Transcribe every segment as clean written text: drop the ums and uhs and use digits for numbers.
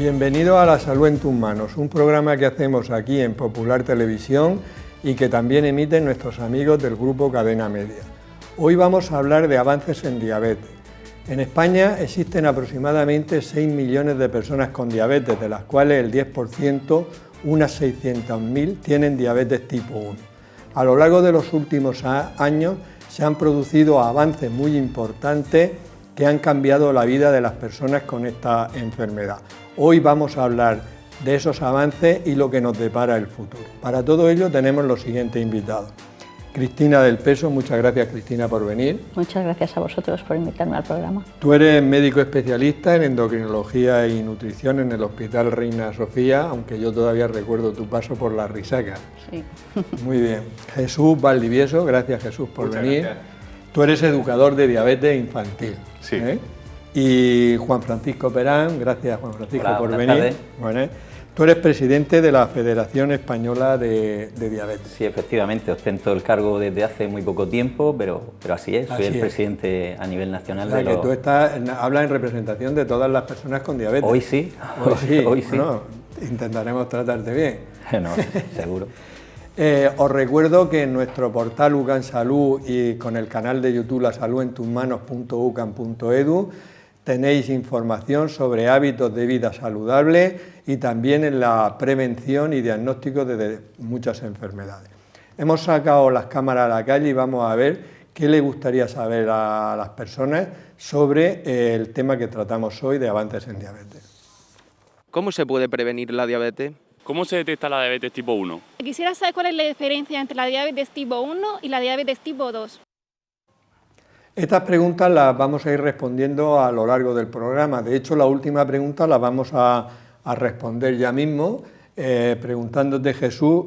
Bienvenido a La Salud en tus manos, un programa que hacemos aquí en Popular Televisión y que también emiten nuestros amigos del grupo Cadena Media. Hoy vamos a hablar de avances en diabetes. En España existen aproximadamente 6 millones de personas con diabetes, de las cuales el 10%, unas 600.000, tienen diabetes tipo 1. A lo largo de los últimos años se han producido avances muy importantes que han cambiado la vida de las personas con esta enfermedad. Hoy vamos a hablar de esos avances y lo que nos depara el futuro. Para todo ello tenemos los siguientes invitados. Cristina del Peso, muchas gracias Cristina por venir. Muchas gracias a vosotros por invitarme al programa. Tú eres médico especialista en endocrinología y nutrición en el Hospital Reina Sofía, aunque yo todavía recuerdo tu paso por la Risaca. Sí. Muy bien. Jesús Valdivieso, gracias Jesús por venir. Gracias. Tú eres educador de diabetes infantil. Sí. Y Juan Francisco Perán, gracias Juan Francisco. Hola, por buenas venir. tardes. Bueno, tú eres presidente de la Federación Española de Diabetes. Sí, efectivamente, ostento el cargo desde hace muy poco tiempo, pero así es, soy el presidente a nivel nacional O sea, de que los... tú hablas en representación de todas las personas con diabetes. Hoy sí, hoy sí. Bueno, intentaremos tratarte bien. No, seguro. Os recuerdo que en nuestro portal UCAN Salud y con el canal de YouTube lasaludentusmanos.ucan.edu tenéis información sobre hábitos de vida saludables y también en la prevención y diagnóstico de muchas enfermedades. Hemos sacado las cámaras a la calle y vamos a ver qué le gustaría saber a las personas sobre el tema que tratamos hoy de avances en diabetes. ¿Cómo se puede prevenir la diabetes? ¿Cómo se detecta la diabetes tipo 1? Quisiera saber cuál es la diferencia entre la diabetes tipo 1 y la diabetes tipo 2. Estas preguntas las vamos a ir respondiendo a lo largo del programa. De hecho, la última pregunta la vamos a responder ya mismo, preguntándote, Jesús,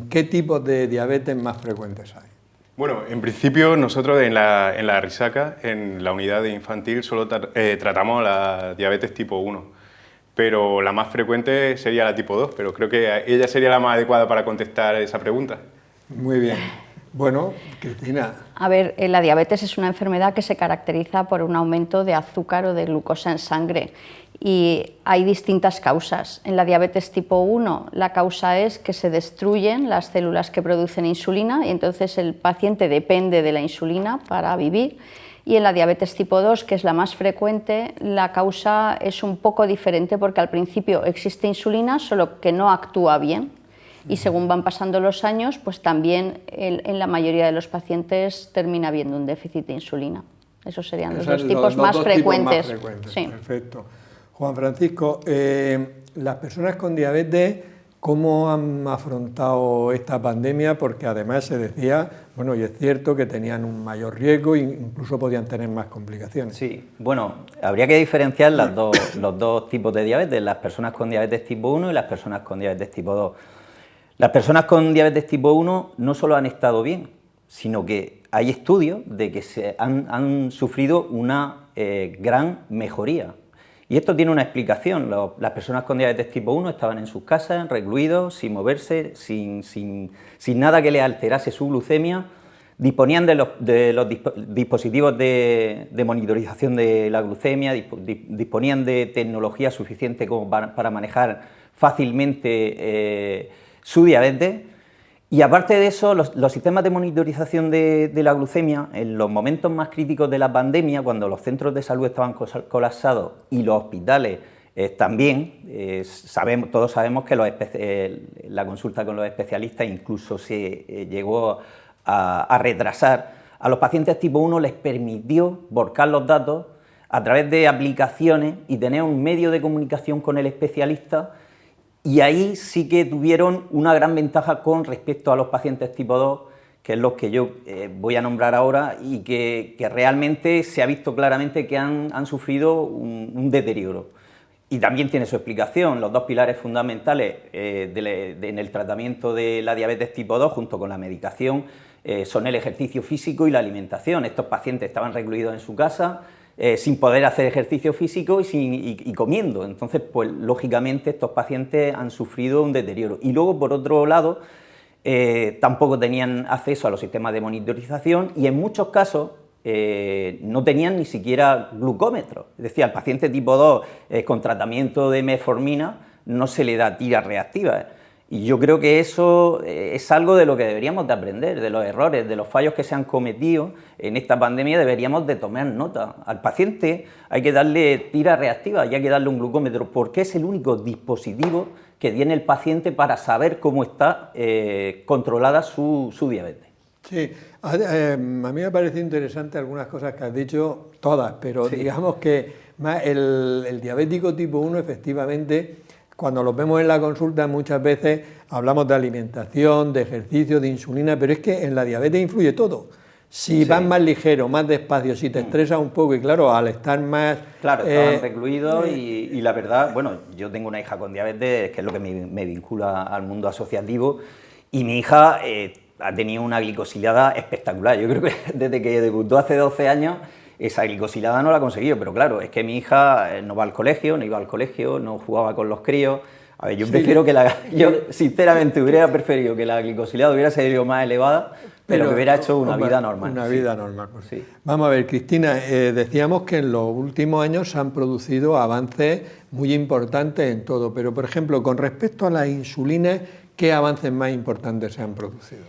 ¿qué tipos de diabetes más frecuentes hay? Bueno, en principio nosotros en la Risaca, en la unidad de infantil, solo tratamos la diabetes tipo 1. Pero la más frecuente sería la tipo 2, pero creo que ella sería la más adecuada para contestar esa pregunta. Muy bien. Bueno, Cristina. A ver, la diabetes es una enfermedad que se caracteriza por un aumento de azúcar o de glucosa en sangre y hay distintas causas. En la diabetes tipo 1 la causa es que se destruyen las células que producen insulina y entonces el paciente depende de la insulina para vivir. Y en la diabetes tipo 2, que es la más frecuente, la causa es un poco diferente porque al principio existe insulina, solo que no actúa bien. Y según van pasando los años, pues también en la mayoría de los pacientes termina habiendo un déficit de insulina. Esos serían los dos tipos más frecuentes. Sí. Perfecto. Juan Francisco, las personas con diabetes, ¿cómo han afrontado esta pandemia? Porque además se decía, bueno, y es cierto que tenían un mayor riesgo e incluso podían tener más complicaciones. Sí, bueno, habría que diferenciar los dos tipos de diabetes, las personas con diabetes tipo 1 y las personas con diabetes tipo 2. Las personas con diabetes tipo 1 no solo han estado bien, sino que hay estudios de que han sufrido una gran mejoría. Y esto tiene una explicación. Las personas con diabetes tipo 1 estaban en sus casas, recluidos, sin moverse, sin nada que les alterase su glucemia, disponían de los dispositivos de monitorización de la glucemia, disponían de tecnología suficiente como para manejar fácilmente su diabetes. Y aparte de eso, los sistemas de monitorización de la glucemia, en los momentos más críticos de la pandemia, cuando los centros de salud estaban colapsados y los hospitales también, todos sabemos que la consulta con los especialistas incluso se llegó a retrasar. A los pacientes tipo 1 les permitió volcar los datos a través de aplicaciones y tener un medio de comunicación con el especialista. Y ahí sí que tuvieron una gran ventaja con respecto a los pacientes tipo 2, que es los que yo voy a nombrar ahora y que realmente se ha visto claramente que han sufrido un deterioro. Y también tiene su explicación. Los dos pilares fundamentales en el tratamiento de la diabetes tipo 2, junto con la medicación, son el ejercicio físico y la alimentación. Estos pacientes estaban recluidos en su casa, sin poder hacer ejercicio físico y comiendo. Entonces, pues lógicamente estos pacientes han sufrido un deterioro. Y luego, por otro lado, tampoco tenían acceso a los sistemas de monitorización y en muchos casos no tenían ni siquiera glucómetro. Es decir, al paciente tipo 2 con tratamiento de metformina no se le da tira reactiva. Y yo creo que eso es algo de lo que deberíamos de aprender, de los errores, de los fallos que se han cometido en esta pandemia. Deberíamos de tomar nota. Al paciente hay que darle tira reactiva y hay que darle un glucómetro, porque es el único dispositivo que tiene el paciente para saber cómo está controlada su diabetes. Sí, a mí me parece interesante algunas cosas que has dicho, todas, pero sí, digamos que más el diabético tipo 1 efectivamente, cuando los vemos en la consulta muchas veces hablamos de alimentación, de ejercicio, de insulina, pero es que en la diabetes influye todo. Si vas más ligero, más despacio, si te estresas un poco y claro, al estar más... Claro, estaban recluidos y la verdad, bueno, yo tengo una hija con diabetes, que es lo que me vincula al mundo asociativo, y mi hija ha tenido una glicosilada espectacular. Yo creo que desde que debutó hace 12 años, esa glicosilada no la ha conseguido, pero claro, es que mi hija no va al colegio, no iba al colegio, no jugaba con los críos. A ver, yo prefiero que yo sinceramente hubiera preferido que la glicosilada hubiera salido más elevada, pero que hubiera hecho una vida normal. Una vida normal, pues. Sí. Vamos a ver, Cristina, decíamos que en los últimos años se han producido avances muy importantes en todo, pero por ejemplo, con respecto a las insulinas, ¿qué avances más importantes se han producido?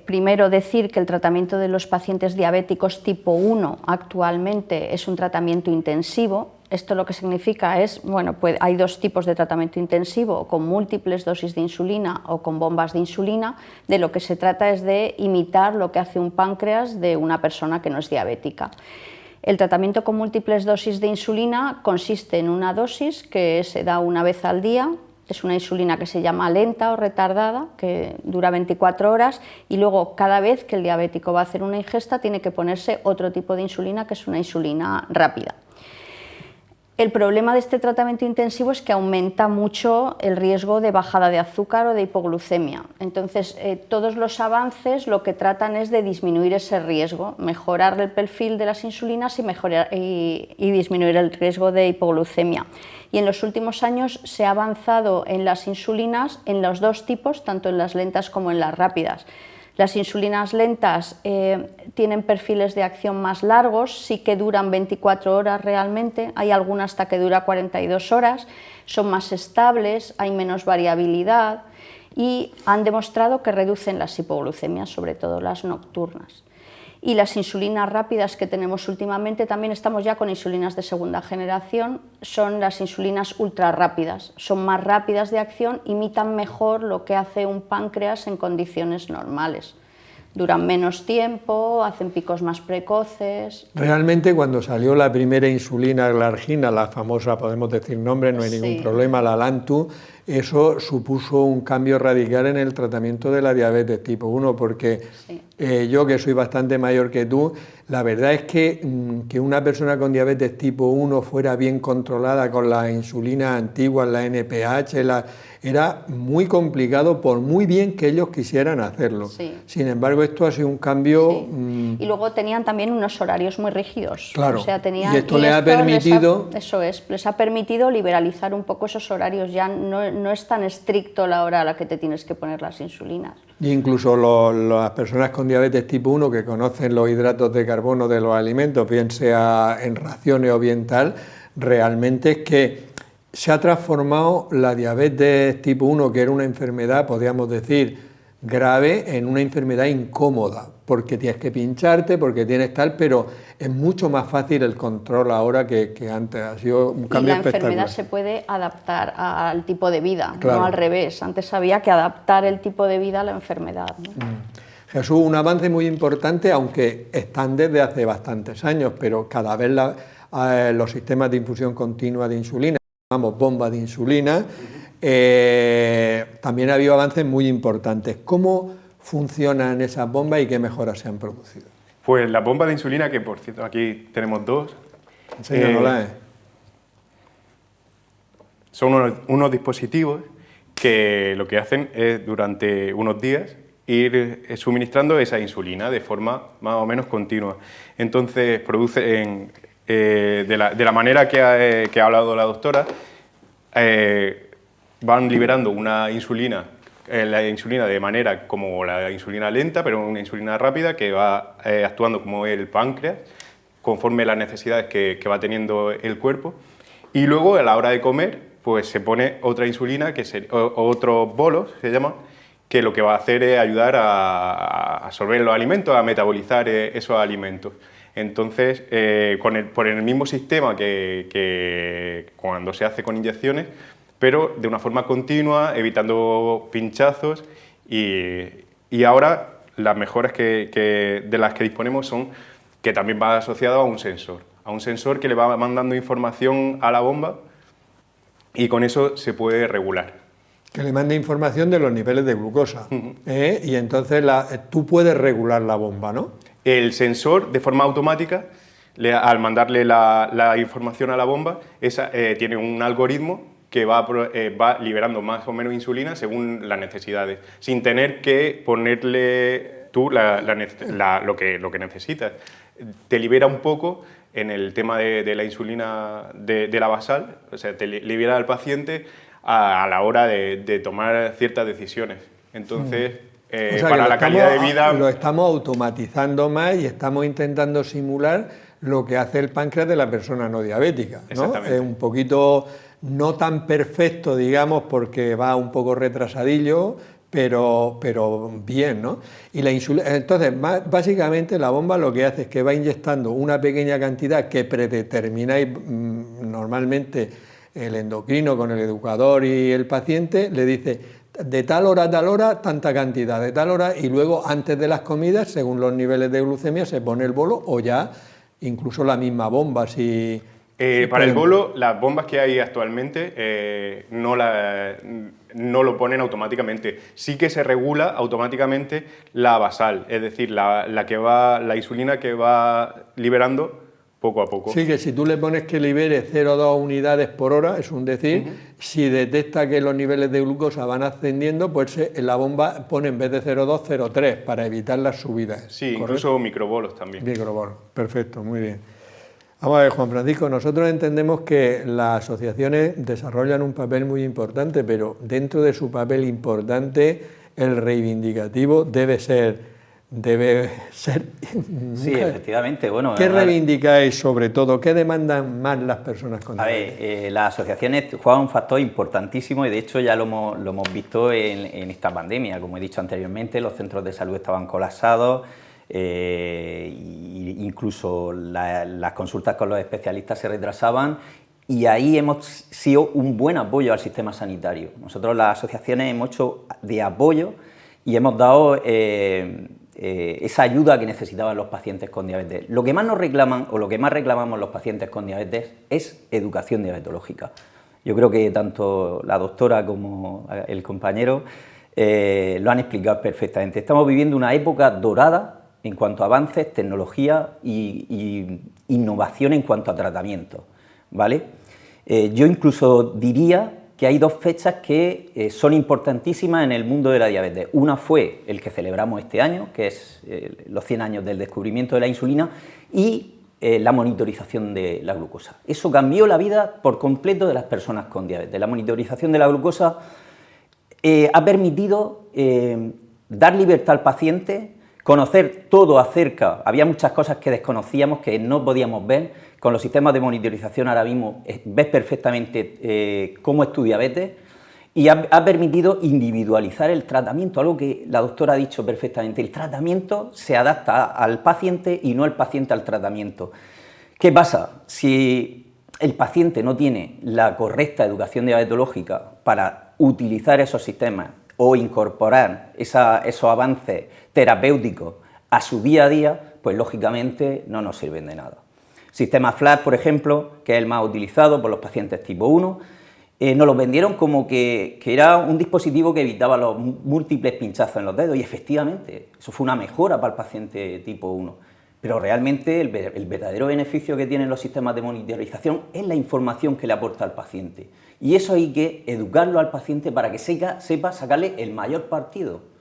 Primero decir que el tratamiento de los pacientes diabéticos tipo 1 actualmente es un tratamiento intensivo. Esto lo que significa es, bueno, pues hay dos tipos de tratamiento intensivo, con múltiples dosis de insulina o con bombas de insulina. De lo que se trata es de imitar lo que hace un páncreas de una persona que no es diabética. El tratamiento con múltiples dosis de insulina consiste en una dosis que se da una vez al día. Es una insulina que se llama lenta o retardada, que dura 24 horas, y luego cada vez que el diabético va a hacer una ingesta tiene que ponerse otro tipo de insulina, que es una insulina rápida. El problema de este tratamiento intensivo es que aumenta mucho el riesgo de bajada de azúcar o de hipoglucemia. Entonces, todos los avances lo que tratan es de disminuir ese riesgo, mejorar el perfil de las insulinas y disminuir el riesgo de hipoglucemia. Y en los últimos años se ha avanzado en las insulinas en los dos tipos, tanto en las lentas como en las rápidas. Las insulinas lentas tienen perfiles de acción más largos, sí que duran 24 horas realmente, hay algunas hasta que dura 42 horas, son más estables, hay menos variabilidad y han demostrado que reducen las hipoglucemias, sobre todo las nocturnas. Y las insulinas rápidas que tenemos últimamente, también estamos ya con insulinas de segunda generación, son las insulinas ultra rápidas, son más rápidas de acción, imitan mejor lo que hace un páncreas en condiciones normales. Duran menos tiempo, hacen picos más precoces. Realmente cuando salió la primera insulina glargina, la famosa, podemos decir nombre, no hay ningún problema, la Lantus, eso supuso un cambio radical en el tratamiento de la diabetes tipo 1, porque yo, que soy bastante mayor que tú, la verdad es que una persona con diabetes tipo 1 fuera bien controlada con las insulinas antiguas, la NPH, era muy complicado por muy bien que ellos quisieran hacerlo. Sí. Sin embargo, esto ha sido un cambio... Sí. Y luego tenían también unos horarios muy rígidos. Claro, o sea, y esto les ha permitido... les ha permitido liberalizar un poco esos horarios, ya no es tan estricto la hora a la que te tienes que poner las insulinas. Y incluso las personas con diabetes tipo 1 que conocen los hidratos de carbono de los alimentos, bien sea en raciones o bien tal, realmente es que se ha transformado la diabetes tipo 1, que era una enfermedad, podríamos decir, grave, en una enfermedad incómoda, porque tienes que pincharte, porque tienes tal, pero es mucho más fácil el control ahora que antes. Ha sido un cambio espectacular. Y la enfermedad se puede adaptar al tipo de vida, claro, no al revés. Antes había que adaptar el tipo de vida a la enfermedad, ¿no? Jesús, un avance muy importante, aunque están desde hace bastantes años, pero cada vez los sistemas de infusión continua de insulina, llamamos bomba de insulina, también ha habido avances muy importantes. ¿Cómo funcionan esas bombas y qué mejoras se han producido? Pues las bombas de insulina, que por cierto aquí tenemos dos, son unos dispositivos que lo que hacen es durante unos días ir suministrando esa insulina de forma más o menos continua. Entonces producen, de la manera que ha hablado la doctora, van liberando una insulina la insulina de manera como la insulina lenta, pero una insulina rápida que va actuando como el páncreas, conforme las necesidades que va teniendo el cuerpo. Y luego, a la hora de comer, pues se pone otra insulina, otros bolos, se llama, que lo que va a hacer es ayudar a absorber los alimentos, a metabolizar esos alimentos. Entonces, por el mismo sistema que cuando se hace con inyecciones, pero de una forma continua, evitando pinchazos, y ahora las mejoras de las que disponemos son que también va asociado a un sensor que le va mandando información a la bomba y con eso se puede regular. Que le mande información de los niveles de glucosa, y entonces tú puedes regular la bomba, ¿no? El sensor, de forma automática, al mandarle la información a la bomba, tiene un algoritmo que va liberando más o menos insulina según las necesidades, sin tener que ponerle tú lo que necesitas. Te libera un poco en el tema de la insulina de la basal, o sea, te libera al paciente a la hora de tomar ciertas decisiones. Entonces, O sea, para la calidad de vida... Lo estamos automatizando más y estamos intentando simular lo que hace el páncreas de la persona no diabética, ¿no? Exactamente. Es un poquito no tan perfecto, digamos, porque va un poco retrasadillo, pero bien, ¿no? Y la insulina, entonces, básicamente la bomba lo que hace es que va inyectando una pequeña cantidad que predetermináis normalmente el endocrino con el educador y el paciente, le dice de tal hora a tal hora, tanta cantidad, de tal hora, y luego antes de las comidas, según los niveles de glucemia, se pone el bolo o ya incluso la misma bomba. Para el bolo, las bombas que hay actualmente no lo ponen automáticamente. Sí que se regula automáticamente la basal, es decir, la insulina que va liberando poco a poco. Sí, que si tú le pones que libere 0,2 unidades por hora, es un decir, si detecta que los niveles de glucosa van ascendiendo, pues la bomba pone en vez de 0,2, 0,3 para evitar las subidas. Sí, ¿correcto? incluso microbolos también. Microbolos, perfecto, muy bien. Vamos a ver, Juan Francisco, nosotros entendemos que las asociaciones desarrollan un papel muy importante, pero dentro de su papel importante, el reivindicativo debe ser. Sí, efectivamente. Bueno, ¿Qué reivindicáis sobre todo? ¿Qué demandan más las personas con diabetes? A ver, las asociaciones juegan un factor importantísimo y de hecho ya lo hemos visto en esta pandemia. Como he dicho anteriormente, los centros de salud estaban colapsados, incluso las consultas con los especialistas se retrasaban y ahí hemos sido un buen apoyo al sistema sanitario. Nosotros las asociaciones hemos hecho de apoyo y hemos dado esa ayuda que necesitaban los pacientes con diabetes. Lo que más nos reclaman o lo que más reclamamos los pacientes con diabetes es educación diabetológica. Yo creo que tanto la doctora como el compañero lo han explicado perfectamente. Estamos viviendo una época dorada en cuanto a avances, tecnología y innovación en cuanto a tratamiento, ¿vale? Yo incluso diría que hay dos fechas que son importantísimas en el mundo de la diabetes. Una fue el que celebramos este año, que es los 100 años del descubrimiento de la insulina, y la monitorización de la glucosa. Eso cambió la vida por completo de las personas con diabetes. La monitorización de la glucosa ha permitido dar libertad al paciente, conocer todo acerca, había muchas cosas que desconocíamos, que no podíamos ver. Con los sistemas de monitorización ahora mismo ves perfectamente cómo es tu diabetes y ha permitido individualizar el tratamiento, algo que la doctora ha dicho perfectamente. El tratamiento se adapta al paciente y no el paciente al tratamiento. ¿Qué pasa? Si el paciente no tiene la correcta educación diabetológica para utilizar esos sistemas o incorporar esos avances terapéuticos a su día a día, pues lógicamente no nos sirven de nada. Sistema Flash, por ejemplo, que es el más utilizado por los pacientes tipo 1, nos lo vendieron como que era un dispositivo que evitaba los múltiples pinchazos en los dedos y efectivamente eso fue una mejora para el paciente tipo 1. Pero realmente el verdadero beneficio que tienen los sistemas de monitorización es la información que le aporta al paciente. Y eso hay que educarlo al paciente para que sepa sacarle el mayor partido.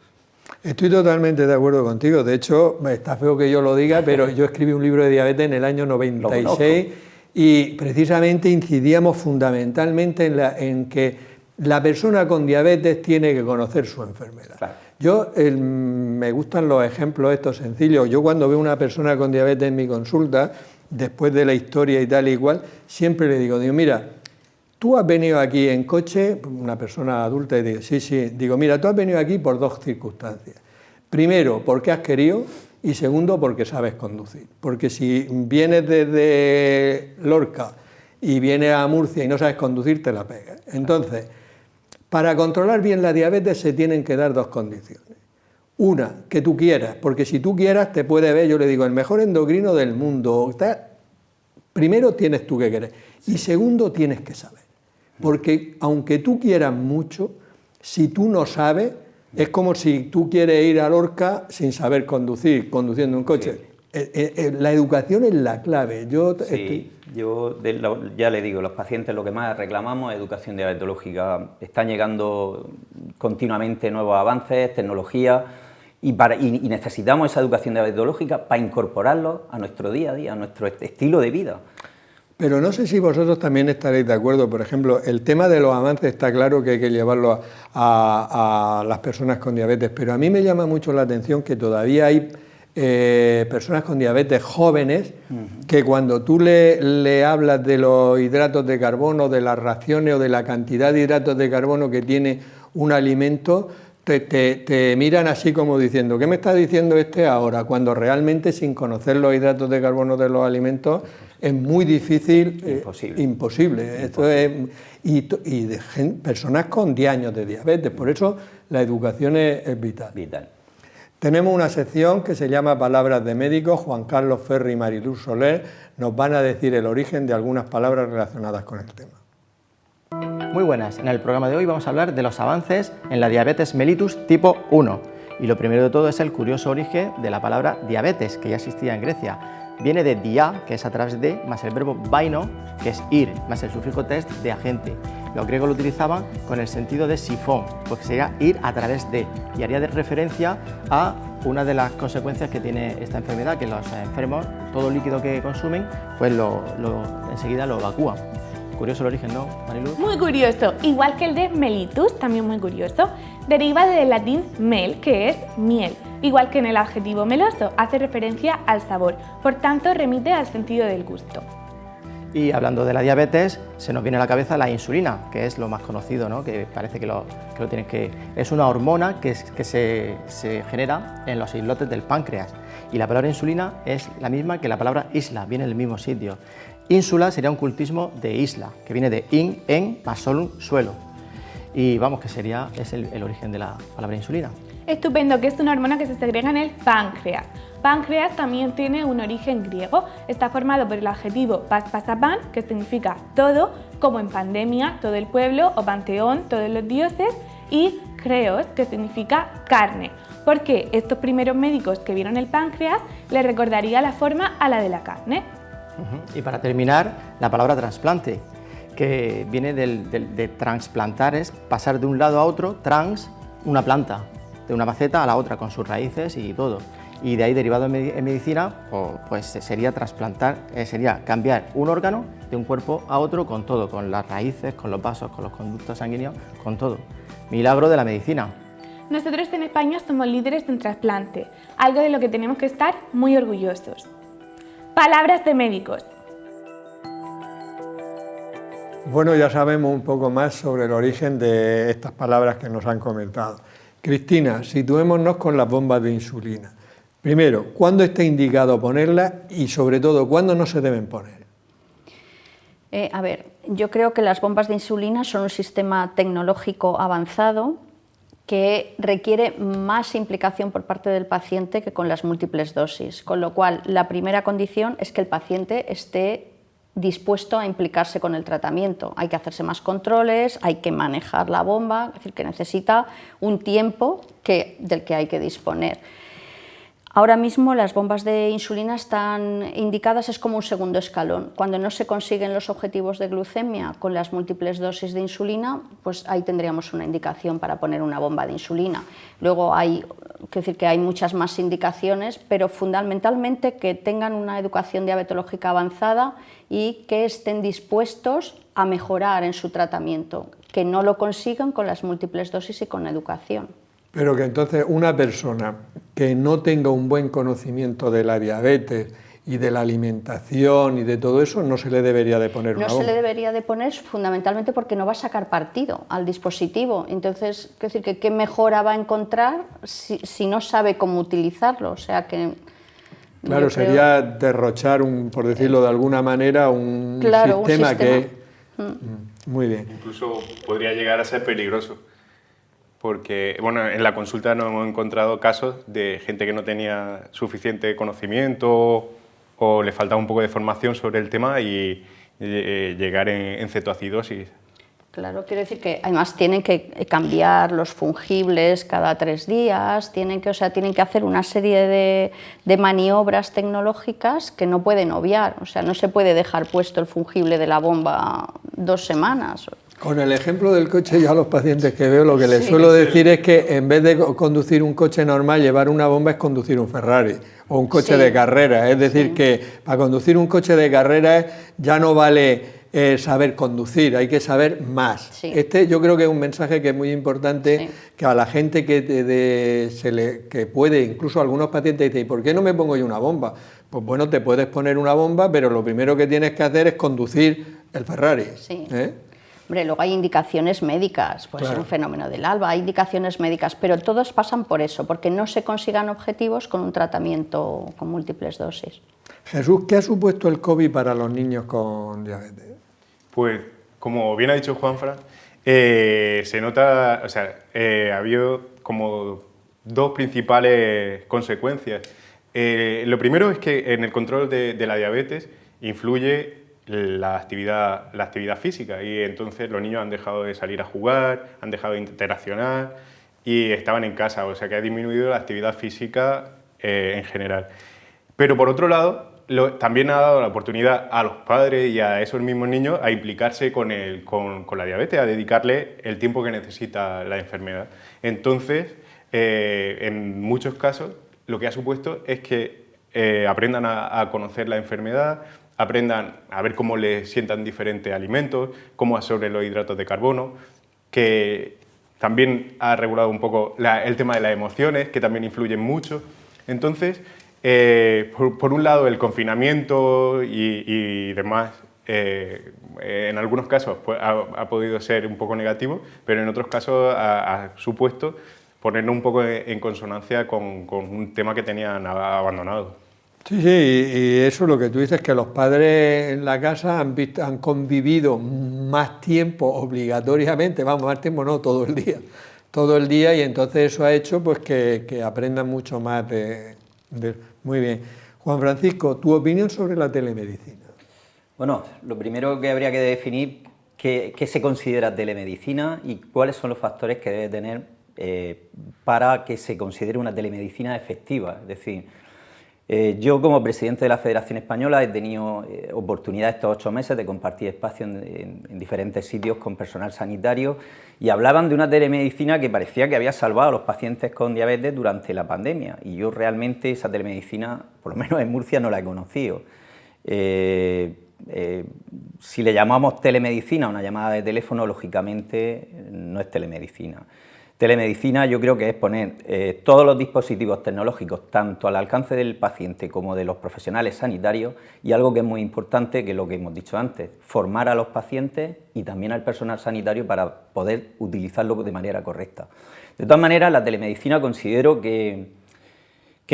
Estoy totalmente de acuerdo contigo. De hecho, está feo que yo lo diga, pero yo escribí un libro de diabetes en el año 96 y precisamente incidíamos fundamentalmente en que La persona con diabetes tiene que conocer su enfermedad. Claro. Me gustan los ejemplos estos sencillos. Yo cuando veo una persona con diabetes en mi consulta, después de la historia y tal y cual, siempre le digo, mira, tú has venido aquí en coche, una persona adulta, y digo, sí, digo, mira, tú has venido aquí por dos circunstancias. Primero, porque has querido, y segundo, porque sabes conducir. Porque si vienes desde Lorca y vienes a Murcia y no sabes conducir, te la pegas. Entonces, para controlar bien la diabetes se tienen que dar dos condiciones. Una, que tú quieras, porque si tú quieras te puede ver, yo le digo, el mejor endocrino del mundo. Primero tienes tú que querer y segundo tienes que saber. Porque aunque tú quieras mucho, si tú no sabes, es como si tú quieres ir a Lorca sin saber conducir, conduciendo un coche. Sí. La educación es la clave. Yo ya le digo, los pacientes lo que más reclamamos es educación diabetológica. Están llegando continuamente nuevos avances, tecnología, y necesitamos esa educación diabetológica para incorporarlo a nuestro día a día, a nuestro estilo de vida. Pero no sé si vosotros también estaréis de acuerdo, por ejemplo, el tema de los avances está claro que hay que llevarlo a las personas con diabetes, pero a mí me llama mucho la atención que todavía hay personas con diabetes jóvenes que cuando tú le hablas de los hidratos de carbono, de las raciones o de la cantidad de hidratos de carbono que tiene un alimento, te miran así como diciendo, ¿qué me está diciendo este ahora? Cuando realmente sin conocer los hidratos de carbono de los alimentos es muy difícil, imposible. Esto es, personas con 10 años de diabetes, por eso la educación es vital. Tenemos una sección que se llama Palabras de Médicos. Juan Carlos Ferri y Mariluz Soler nos van a decir el origen de algunas palabras relacionadas con el tema. Muy buenas, en el programa de hoy vamos a hablar de los avances en la diabetes mellitus tipo 1. Y lo primero de todo es el curioso origen de la palabra diabetes, que ya existía en Grecia. Viene de dia, que es a través de, más el verbo vaino, que es ir, más el sufijo test de agente. Los griegos lo utilizaban con el sentido de sifón, porque sería ir a través de, y haría de referencia a una de las consecuencias que tiene esta enfermedad, que los enfermos, todo líquido que consumen, pues enseguida lo evacúan. Curioso el origen, ¿no, Mariluz? Muy curioso, igual que el de mellitus, también muy curioso. Deriva del latín mel, que es miel. Igual que en el adjetivo meloso, hace referencia al sabor, por tanto remite al sentido del gusto. Y hablando de la diabetes, se nos viene a la cabeza la insulina, que es lo más conocido, ¿no? Que parece que lo tienes que... Es una hormona que se genera en los islotes del páncreas. Y la palabra insulina es la misma que la palabra isla, viene del mismo sitio. Ínsula sería un cultismo de isla, que viene de in, en, más solum, suelo. Y vamos, que es el origen de la palabra insulina. Estupendo, que es una hormona que se segrega en el páncreas. Páncreas también tiene un origen griego, está formado por el adjetivo paspasapan, que significa todo, como en pandemia, todo el pueblo, o panteón, todos los dioses, y creos, que significa carne, porque estos primeros médicos que vieron el páncreas le recordaría la forma a la de la carne. Y para terminar, la palabra trasplante, que viene de transplantar, es pasar de un lado a otro, una planta, de una maceta a la otra, con sus raíces y todo. Y de ahí, derivado en medicina, pues sería trasplantar, sería cambiar un órgano de un cuerpo a otro con todo, con las raíces, con los vasos, con los conductos sanguíneos, con todo. Milagro de la medicina. Nosotros en España somos líderes en trasplante, algo de lo que tenemos que estar muy orgullosos. Palabras de médicos. Bueno, ya sabemos un poco más sobre el origen de estas palabras que nos han comentado. Cristina, situémonos con las bombas de insulina. Primero, ¿cuándo está indicado ponerlas y sobre todo, cuándo no se deben poner? Yo creo que las bombas de insulina son un sistema tecnológico avanzado que requiere más implicación por parte del paciente que con las múltiples dosis, con lo cual la primera condición es que el paciente esté dispuesto a implicarse con el tratamiento. Hay que hacerse más controles, hay que manejar la bomba, es decir, que necesita un tiempo del que hay que disponer. Ahora mismo las bombas de insulina están indicadas, es como un segundo escalón. Cuando no se consiguen los objetivos de glucemia con las múltiples dosis de insulina, pues ahí tendríamos una indicación para poner una bomba de insulina. Luego quiero decir que hay muchas más indicaciones, pero fundamentalmente que tengan una educación diabetológica avanzada y que estén dispuestos a mejorar en su tratamiento, que no lo consigan con las múltiples dosis y con la educación. Pero que entonces una persona que no tenga un buen conocimiento de la diabetes y de la alimentación y de todo eso, no se le debería de poner una bomba. No se le debería de poner fundamentalmente porque no va a sacar partido al dispositivo. Entonces, quiero decir que qué mejora va a encontrar si no sabe cómo utilizarlo. O sea que... Claro, sería derrochar, por decirlo de alguna manera, un sistema que... Muy bien. Incluso podría llegar a ser peligroso. Porque, bueno, en la consulta nos hemos encontrado casos de gente que no tenía suficiente conocimiento o le faltaba un poco de formación sobre el tema y llegar en cetoacidosis. Claro, quiero decir que además tienen que cambiar los fungibles cada 3 días, tienen que hacer una serie de maniobras tecnológicas que no pueden obviar. O sea, no se puede dejar puesto el fungible de la bomba 2 semanas. Con el ejemplo del coche, yo a los pacientes que veo lo que les suelo decir es que en vez de conducir un coche normal, llevar una bomba es conducir un Ferrari o un coche de carrera. Es decir, que para conducir un coche de carrera ya no vale saber conducir, hay que saber más. Sí. Yo creo que es un mensaje que es muy importante, que a la gente que puede, incluso a algunos pacientes dicen, ¿y por qué no me pongo yo una bomba? Pues bueno, te puedes poner una bomba, pero lo primero que tienes que hacer es conducir el Ferrari. Sí. Hombre, luego hay indicaciones médicas, puede ser un fenómeno del alba, hay indicaciones médicas, pero todos pasan por eso, porque no se consigan objetivos con un tratamiento con múltiples dosis. Jesús, ¿qué ha supuesto el COVID para los niños con diabetes? Pues, como bien ha dicho Juanfran, se nota, ha habido como 2 principales consecuencias. Lo primero es que en el control de la diabetes influye la actividad física y entonces los niños han dejado de salir a jugar, han dejado de interaccionar y estaban en casa, o sea que ha disminuido la actividad física en general. Pero por otro lado, también ha dado la oportunidad a los padres y a esos mismos niños a implicarse con la diabetes, a dedicarle el tiempo que necesita la enfermedad. Entonces, en muchos casos, lo que ha supuesto es que aprendan a conocer la enfermedad, aprendan a ver cómo les sientan diferentes alimentos, cómo absorben los hidratos de carbono, que también ha regulado un poco el tema de las emociones, que también influyen mucho. Entonces, por un lado, el confinamiento y demás, en algunos casos pues, ha podido ser un poco negativo, pero en otros casos ha supuesto ponernos un poco en consonancia con un tema que tenían abandonado. Sí, y eso lo que tú dices, que los padres en la casa han convivido más tiempo obligatoriamente, más tiempo no, todo el día, y entonces eso ha hecho pues que aprendan mucho más Muy bien. Juan Francisco, ¿tu opinión sobre la telemedicina? Bueno, lo primero que habría que definir qué se considera telemedicina y cuáles son los factores que debe tener para que se considere una telemedicina efectiva. Es decir, yo como presidente de la Federación Española he tenido oportunidad estos 8 meses de compartir espacio en diferentes sitios con personal sanitario y hablaban de una telemedicina que parecía que había salvado a los pacientes con diabetes durante la pandemia y yo realmente esa telemedicina, por lo menos en Murcia, no la he conocido. Si le llamamos telemedicina a una llamada de teléfono, lógicamente no es telemedicina. Telemedicina yo creo que es poner todos los dispositivos tecnológicos tanto al alcance del paciente como de los profesionales sanitarios y algo que es muy importante, que es lo que hemos dicho antes, formar a los pacientes y también al personal sanitario para poder utilizarlo de manera correcta. De todas maneras, la telemedicina considero que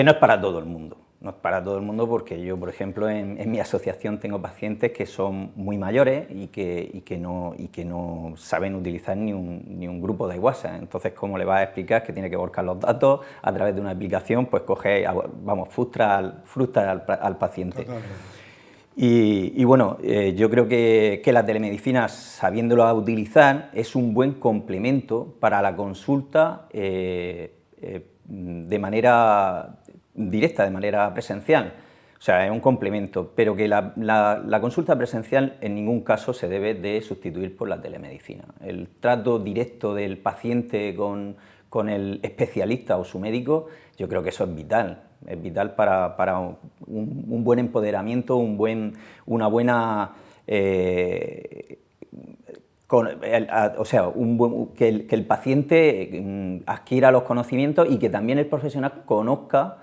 no es para todo el mundo. No es para todo el mundo porque yo, por ejemplo, en mi asociación tengo pacientes que son muy mayores y que no saben utilizar ni un grupo de WhatsApp. Entonces, ¿cómo le vas a explicar que tiene que volcar los datos a través de una aplicación? Pues frustra al paciente. Y bueno, yo creo que la telemedicina, sabiéndola utilizar, es un buen complemento para la consulta de manera directa, de manera presencial. O sea, es un complemento, pero que la consulta presencial en ningún caso se debe de sustituir por la telemedicina. El trato directo del paciente con el especialista o su médico, yo creo que eso es vital para un buen empoderamiento, una buena... que el paciente adquiera los conocimientos y que también el profesional conozca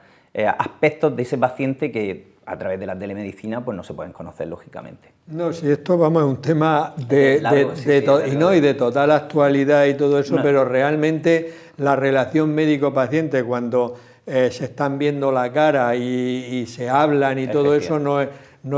aspectos de ese paciente que a través de la telemedicina pues no se pueden conocer lógicamente. No, si esto vamos es un tema de total actualidad y todo eso, pero realmente la relación médico-paciente cuando se están viendo la cara y se hablan y todo eso no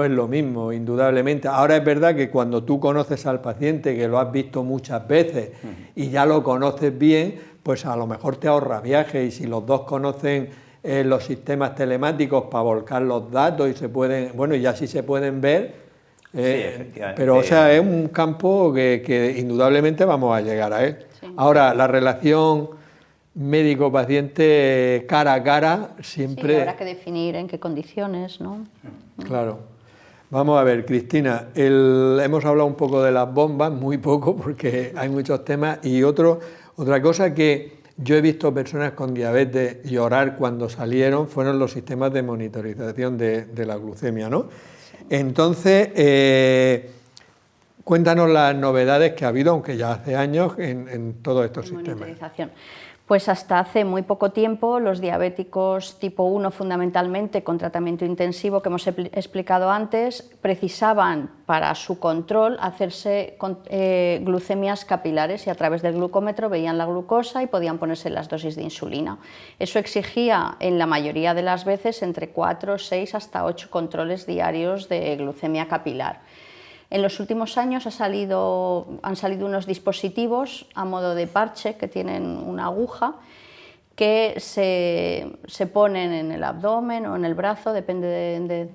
es lo mismo, indudablemente. Ahora es verdad que cuando tú conoces al paciente, que lo has visto muchas veces y ya lo conoces bien, pues a lo mejor te ahorra viajes, y si los dos conocen los sistemas telemáticos para volcar los datos y se pueden, bueno, y así se pueden ver, pero o sea, es un campo que indudablemente vamos a llegar a él. Sí. Ahora, la relación médico-paciente cara a cara siempre... Sí, habrá que definir en qué condiciones, ¿no? Claro. Vamos a ver, Cristina, hemos hablado un poco de las bombas, muy poco porque hay muchos temas, y otra cosa que yo he visto personas con diabetes llorar cuando salieron fueron los sistemas de monitorización de la glucemia, ¿no? Sí. Entonces, cuéntanos las novedades que ha habido, aunque ya hace años, en todos estos sistemas. Pues hasta hace muy poco tiempo los diabéticos tipo 1 fundamentalmente con tratamiento intensivo que hemos explicado antes precisaban para su control hacerse glucemias capilares y a través del glucómetro veían la glucosa y podían ponerse las dosis de insulina. Eso exigía en la mayoría de las veces entre 4, 6 hasta 8 controles diarios de glucemia capilar. En los últimos años han salido unos dispositivos a modo de parche que tienen una aguja que se ponen en el abdomen o en el brazo, depende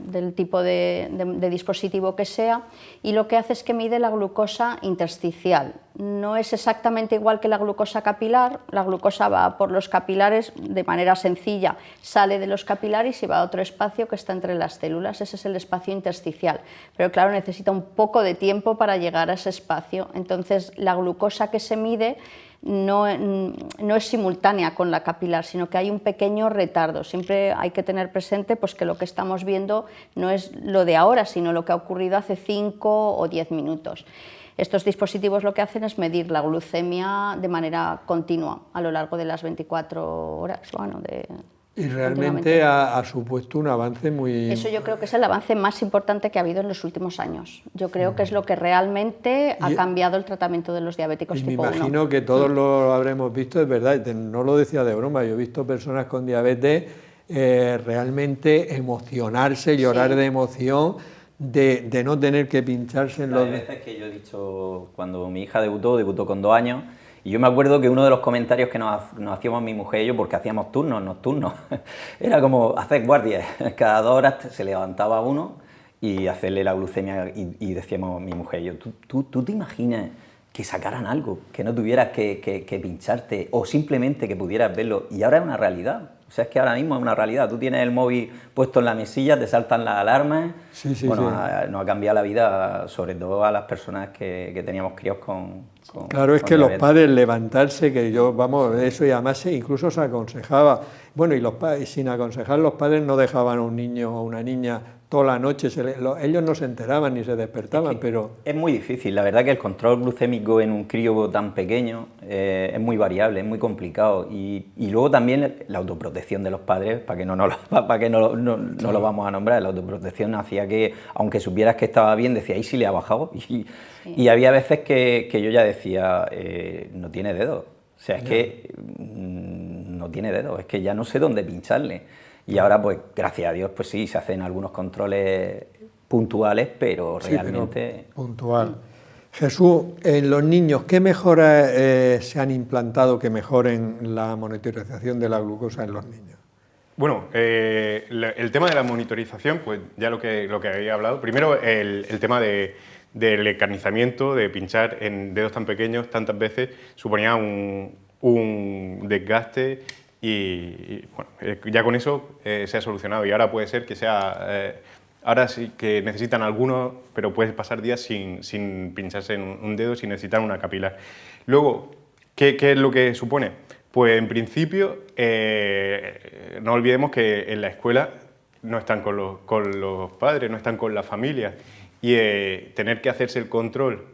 del tipo de dispositivo que sea, y lo que hace es que mide la glucosa intersticial. No es exactamente igual que la glucosa capilar, la glucosa va por los capilares de manera sencilla, sale de los capilares y va a otro espacio que está entre las células, ese es el espacio intersticial, pero claro, necesita un poco de tiempo para llegar a ese espacio, entonces la glucosa que se mide no es simultánea con la capilar, sino que hay un pequeño retardo. Siempre hay que tener presente pues, que lo que estamos viendo no es lo de ahora, sino lo que ha ocurrido hace 5 o 10 minutos. Estos dispositivos lo que hacen es medir la glucemia de manera continua a lo largo de las 24 horas. Bueno, y realmente ha supuesto un avance muy... Eso yo creo que es el avance más importante que ha habido en los últimos años. Yo creo que es lo que realmente ha cambiado el tratamiento de los diabéticos tipo 1. Me imagino que todos lo habremos visto, es verdad, no lo decía de broma, yo he visto personas con diabetes realmente emocionarse, llorar de emoción, de no tener que pincharse en los... Hay veces que yo he dicho, cuando mi hija debutó con 2 años, y yo me acuerdo que uno de los comentarios que nos hacíamos mi mujer y yo, porque hacíamos turnos nocturnos, era como hacer guardias. Cada 2 horas se levantaba uno y hacerle la glucemia y decíamos mi mujer y yo, ¿tú te imaginas que sacaran algo, que no tuvieras que pincharte o simplemente que pudieras verlo? Y ahora es una realidad. O sea, es que ahora mismo es una realidad. Tú tienes el móvil puesto en la mesilla, te saltan las alarmas. Nos ha cambiado la vida, sobre todo a las personas que teníamos críos con claro, es que diabetes. Los padres levantarse, que yo, vamos, eso y además incluso se aconsejaba. Bueno, y sin aconsejar, los padres no dejaban a un niño o una niña toda la noche, ellos no se enteraban ni se despertaban, pero... Es muy difícil, la verdad que el control glucémico en un crío tan pequeño es muy variable, es muy complicado, y luego también la autoprotección de los padres, para que no lo vamos a nombrar, la autoprotección hacía que, aunque supieras que estaba bien, decía, ¿y si le ha bajado? Y había veces que yo ya decía, no tiene dedo, o sea, es que no tiene dedo, es que ya no sé dónde pincharle. Y ahora, pues, gracias a Dios, pues sí, se hacen algunos controles puntuales, pero realmente... Pero puntual. Jesús, en los niños, ¿qué mejoras se han implantado que mejoren la monitorización de la glucosa en los niños? Bueno, el tema de la monitorización, pues ya lo que había hablado. Primero, el tema del encarnizamiento, de pinchar en dedos tan pequeños tantas veces, suponía un desgaste bueno, ya con eso se ha solucionado, y ahora puede ser que sea... ahora sí que necesitan algunos, pero puede pasar días sin pincharse en un dedo, sin necesitar una capilar. Luego, ¿qué es lo que supone? Pues en principio, no olvidemos que en la escuela no están con los padres, no están con la familia, y tener que hacerse el control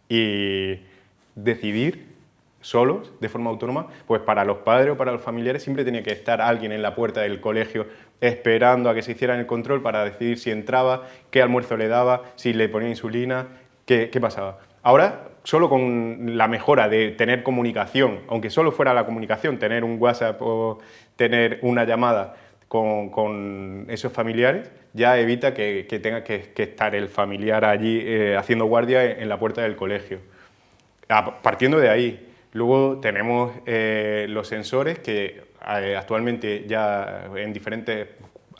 y decidir solos, de forma autónoma, pues para los padres o para los familiares siempre tenía que estar alguien en la puerta del colegio esperando a que se hicieran el control para decidir si entraba, qué almuerzo le daba, si le ponía insulina, qué pasaba. Ahora, solo con la mejora de tener comunicación, aunque solo fuera la comunicación, tener un WhatsApp o tener una llamada con esos familiares, ya evita que tenga que estar el familiar allí haciendo guardia en la puerta del colegio. Partiendo de ahí, luego tenemos los sensores que actualmente ya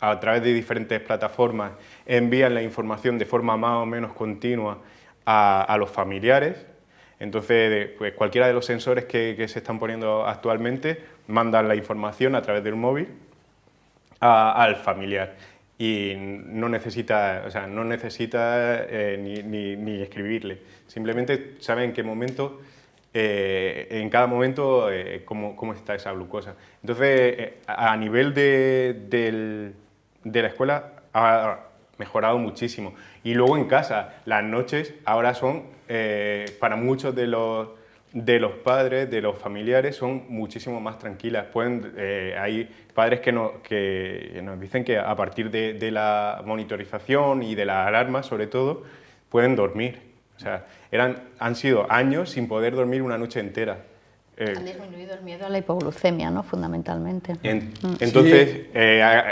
a través de diferentes plataformas envían la información de forma más o menos continua a los familiares. Entonces, pues cualquiera de los sensores que se están poniendo actualmente mandan la información a través del móvil al familiar, y no necesita, ni escribirle, simplemente sabe en qué momento, en cada momento, cómo está esa glucosa. Entonces, a nivel de la escuela ha mejorado muchísimo. Y luego en casa, las noches ahora son, para muchos de los padres, de los familiares, son muchísimo más tranquilas. Hay padres que nos dicen que a partir de la monitorización y de la alarma, sobre todo, pueden dormir. O sea, han sido años sin poder dormir una noche entera. Han disminuido el miedo a la hipoglucemia, ¿no? Fundamentalmente. Entonces,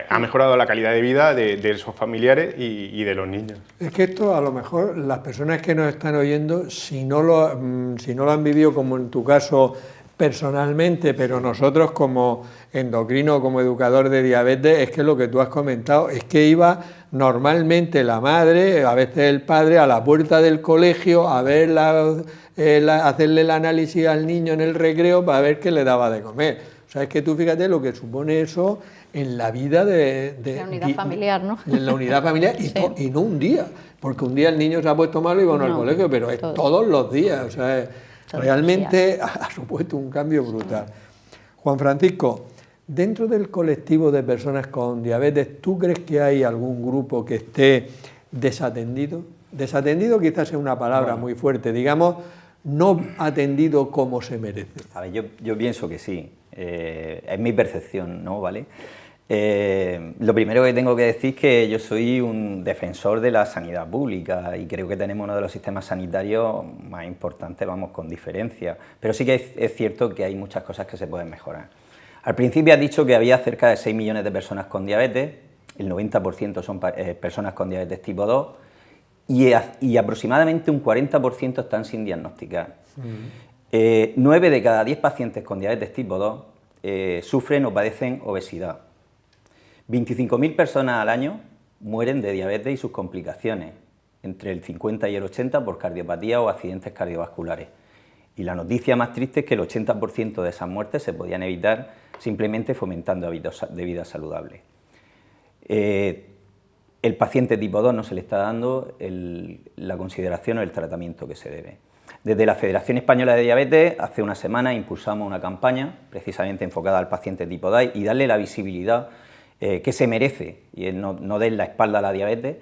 ha mejorado la calidad de vida de esos familiares y de los niños. Es que esto, a lo mejor, las personas que nos están oyendo, si no lo han vivido, como en tu caso personalmente, pero nosotros como endocrino, como educador de diabetes, es que lo que tú has comentado es que iba normalmente la madre, a veces el padre, a la puerta del colegio a ver hacerle el análisis al niño en el recreo para ver qué le daba de comer. O sea, es que tú fíjate lo que supone eso en la vida de la unidad familiar, ¿no? En la unidad familiar, y no un día, porque un día el niño se ha puesto malo y va al colegio, pero es todos los días. O sea, realmente ha supuesto un cambio brutal. Juan Francisco, dentro del colectivo de personas con diabetes, ¿tú crees que hay algún grupo que esté desatendido? Desatendido quizás es una palabra muy fuerte, digamos, no atendido como se merece. A ver, yo pienso que sí, es mi percepción, ¿no? ¿Vale? Lo primero que tengo que decir es que yo soy un defensor de la sanidad pública y creo que tenemos uno de los sistemas sanitarios más importantes, vamos, con diferencia, pero sí que es cierto que hay muchas cosas que se pueden mejorar. Al principio has dicho que había cerca de 6 millones de personas con diabetes, el 90% son personas con diabetes tipo 2 y aproximadamente un 40% están sin diagnosticar. 9 de cada 10 pacientes con diabetes tipo 2 sufren o padecen obesidad. 25.000 personas al año mueren de diabetes y sus complicaciones, entre el 50 y el 80 por cardiopatía o accidentes cardiovasculares. Y la noticia más triste es que el 80% de esas muertes se podían evitar simplemente fomentando hábitos de vida saludables. El paciente tipo 2 no se le está dando la consideración o el tratamiento que se debe. Desde la Federación Española de Diabetes, hace una semana impulsamos una campaña precisamente enfocada al paciente tipo 2 y darle la visibilidad que se merece, y no den la espalda a la diabetes.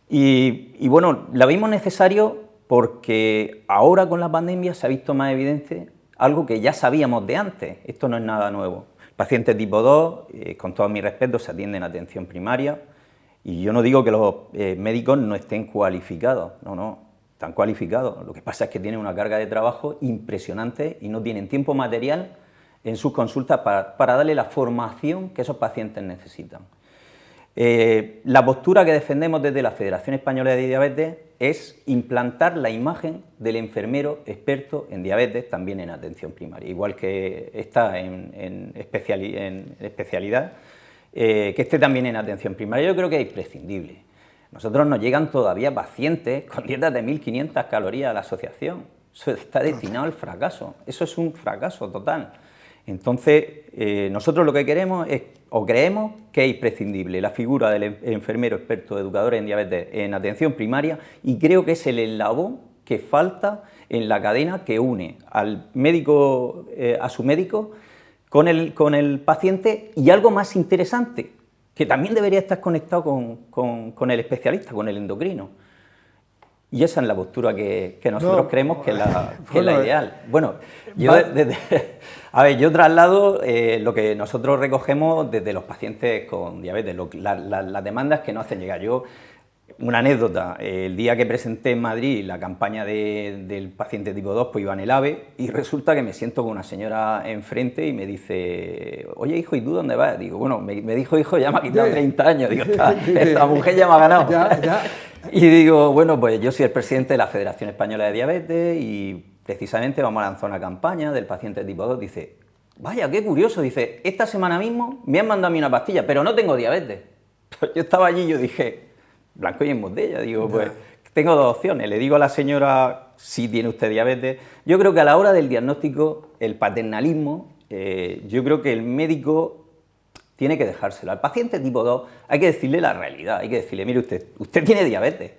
Y bueno, la vimos necesario porque ahora con la pandemia se ha visto más evidente algo que ya sabíamos de antes, esto no es nada nuevo. Pacientes tipo 2, con todo mi respeto, se atienden en atención primaria, y yo no digo que los médicos no estén cualificados, no, están cualificados, lo que pasa es que tienen una carga de trabajo impresionante y no tienen tiempo material en sus consultas para darle la formación que esos pacientes necesitan. La postura que defendemos desde la Federación Española de Diabetes es implantar la imagen del enfermero experto en diabetes también en atención primaria, igual que está en especialidad, que esté también en atención primaria. Yo creo que es imprescindible. Nosotros nos llegan todavía pacientes con dietas de 1.500 calorías a la asociación. Eso está destinado al fracaso, eso es un fracaso total. Entonces, nosotros lo que queremos es, o creemos que es imprescindible la figura del enfermero experto educador en diabetes en atención primaria, y creo que es el eslabón que falta en la cadena que une al médico, a su médico con el paciente, y algo más interesante, que también debería estar conectado con el especialista, con el endocrino. Y esa es la postura que nosotros creemos que es la ideal. Bueno, yo traslado lo que nosotros recogemos desde los pacientes con diabetes, las demandas que nos hacen llegar. Yo, una anécdota, el día que presenté en Madrid la campaña del paciente tipo 2, pues iba en el AVE, y resulta que me siento con una señora enfrente y me dice: oye, hijo, ¿y tú dónde vas? Digo, bueno, me dijo hijo, ya me ha quitado 30 años, digo, esta mujer ya me ha ganado. Y digo, bueno, pues yo soy el presidente de la Federación Española de Diabetes y precisamente vamos a lanzar una campaña del paciente tipo 2. Dice, vaya, qué curioso, dice, esta semana mismo me han mandado a mí una pastilla, pero no tengo diabetes. Yo estaba allí y yo dije, blanco y en botella, digo, pues tengo dos opciones. Le digo a la señora, si tiene usted diabetes. Yo creo que a la hora del diagnóstico, el paternalismo, yo creo que el médico tiene que dejárselo. Al paciente tipo 2 hay que decirle la realidad, hay que decirle, mire usted tiene diabetes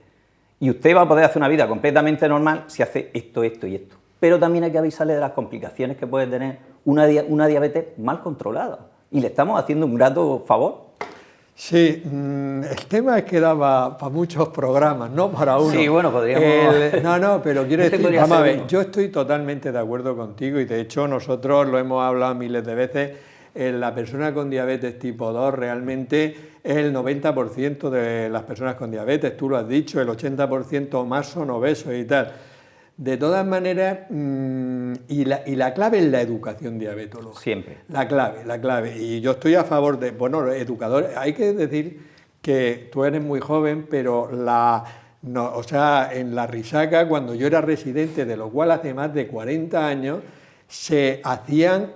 y usted va a poder hacer una vida completamente normal si hace esto, esto y esto. Pero también hay que avisarle de las complicaciones que puede tener una diabetes mal controlada, y le estamos haciendo un grato favor. Sí, el tema es que daba para muchos programas, no para uno. Sí, bueno, podríamos... No, pero quiero decir, vamos a ver, yo estoy totalmente de acuerdo contigo, y de hecho nosotros lo hemos hablado miles de veces. La persona con diabetes tipo 2 realmente es el 90% de las personas con diabetes, tú lo has dicho, el 80% más son obesos y tal. De todas maneras, y la clave es la educación diabetológica. Siempre. La clave. Y yo estoy a favor de, bueno, los educadores, hay que decir que tú eres muy joven, pero o sea, en la Risaca, cuando yo era residente, de lo cual hace más de 40 años, se hacían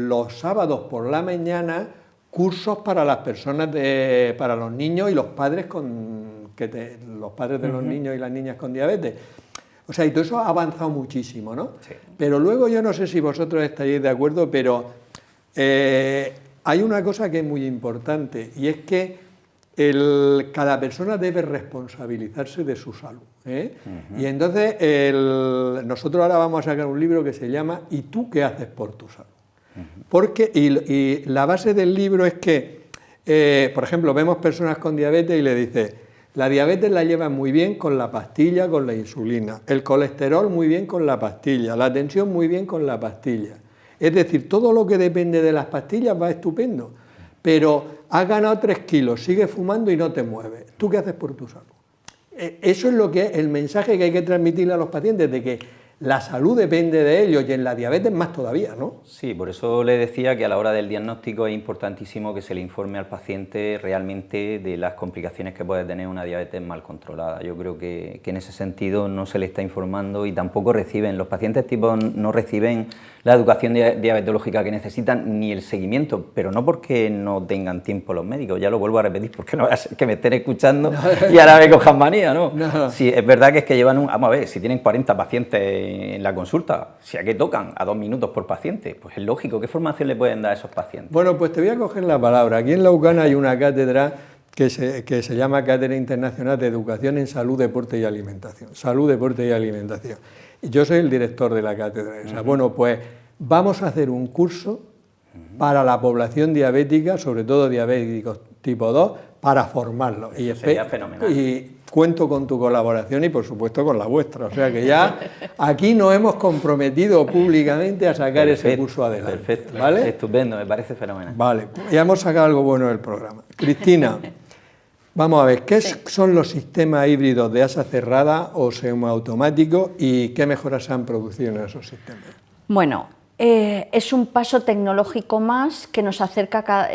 los sábados por la mañana cursos para las personas, para los niños y los padres los padres de los niños y las niñas con diabetes. O sea, y todo eso ha avanzado muchísimo, ¿no? Sí. Pero luego yo no sé si vosotros estaréis de acuerdo, pero hay una cosa que es muy importante, y es que cada persona debe responsabilizarse de su salud. Y entonces nosotros ahora vamos a sacar un libro que se llama ¿Y tú qué haces por tu salud? Porque, y la base del libro es que, por ejemplo, vemos personas con diabetes y le dice, la diabetes la llevan muy bien con la pastilla, con la insulina, el colesterol muy bien con la pastilla, la tensión muy bien con la pastilla. Es decir, todo lo que depende de las pastillas va estupendo, pero has ganado 3 kilos, sigues fumando y no te mueves. ¿Tú qué haces por tu salud? Eso es lo que es el mensaje que hay que transmitirle a los pacientes, de que la salud depende de ellos, y en la diabetes más todavía, ¿no? Sí, por eso le decía que a la hora del diagnóstico es importantísimo que se le informe al paciente realmente de las complicaciones que puede tener una diabetes mal controlada. Yo creo que en ese sentido no se le está informando, y tampoco los pacientes tipo no reciben la educación diabetológica que necesitan, ni el seguimiento, pero no porque no tengan tiempo los médicos, ya lo vuelvo a repetir, porque no va a ser que me estén escuchando y ahora me cojan manía, ¿no? Sí, es verdad que es que llevan vamos a ver, si tienen 40 pacientes en la consulta, si a qué tocan, a 2 minutos por paciente, pues es lógico, ¿qué formación le pueden dar a esos pacientes? Bueno, pues te voy a coger la palabra. Aquí en la UCAN hay una cátedra que se llama Cátedra Internacional de Educación en Salud, Deporte y Alimentación. Salud, Deporte y Alimentación. Yo soy el director de la cátedra esa. Bueno, pues vamos a hacer un curso para la población diabética, sobre todo diabéticos tipo 2, para formarlos. Y sería fenomenal. Y cuento con tu colaboración y, por supuesto, con la vuestra. O sea que ya aquí nos hemos comprometido públicamente a sacar ese curso adelante. Perfecto, ¿vale? Estupendo, me parece fenomenal. Vale, ya hemos sacado algo bueno del programa. Cristina, vamos a ver, ¿qué son los sistemas híbridos de asa cerrada o semiautomáticos y qué mejoras se han producido en esos sistemas? Bueno, es un paso tecnológico más que nos acerca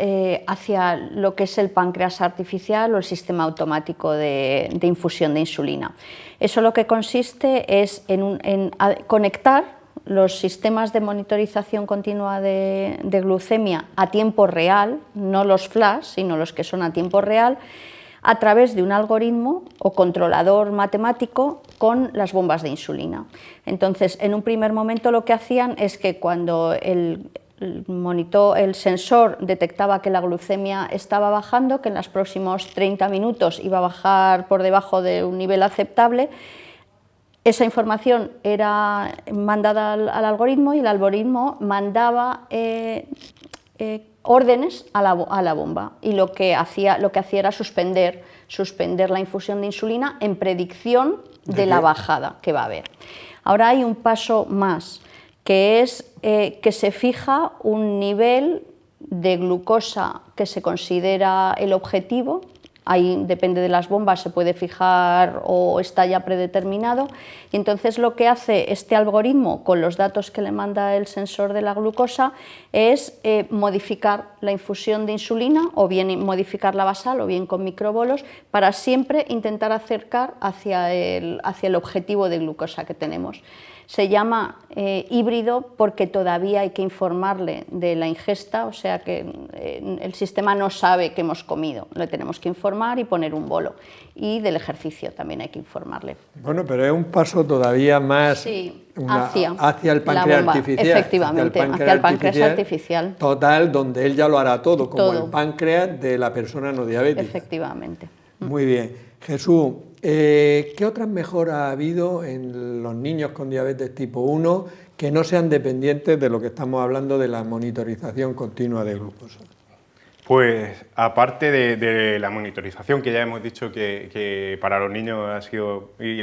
hacia lo que es el páncreas artificial o el sistema automático de infusión de insulina. Eso lo que consiste es en conectar los sistemas de monitorización continua de glucemia a tiempo real, no los flash, sino los que son a tiempo real, a través de un algoritmo o controlador matemático con las bombas de insulina. Entonces, en un primer momento lo que hacían es que cuando el sensor detectaba que la glucemia estaba bajando, que en los próximos 30 minutos iba a bajar por debajo de un nivel aceptable. Esa información era mandada al algoritmo y el algoritmo mandaba órdenes a la bomba, y lo que hacía era suspender la infusión de insulina en predicción de la bajada que va a haber. Ahora hay un paso más, que es que se fija un nivel de glucosa que se considera el objetivo. Ahí, depende de las bombas, se puede fijar o está ya predeterminado. Y entonces lo que hace este algoritmo con los datos que le manda el sensor de la glucosa es modificar la infusión de insulina, o bien modificar la basal, o bien con microbolos, para siempre intentar acercar hacia el objetivo de glucosa que tenemos. Se llama híbrido porque todavía hay que informarle de la ingesta, o sea que el sistema no sabe que hemos comido, le tenemos que informar y poner un bolo. Y del ejercicio también hay que informarle. Bueno, pero es un paso todavía más, sí, hacia el páncreas artificial. Efectivamente, hacia el páncreas artificial. Total, donde él ya lo hará todo, como el páncreas de la persona no diabética. Efectivamente. Muy bien. Jesús, ¿qué otras mejoras ha habido en los niños con diabetes tipo 1 que no sean dependientes de lo que estamos hablando de la monitorización continua de glucosa? Pues aparte de la monitorización, que ya hemos dicho que para los niños ha sido, y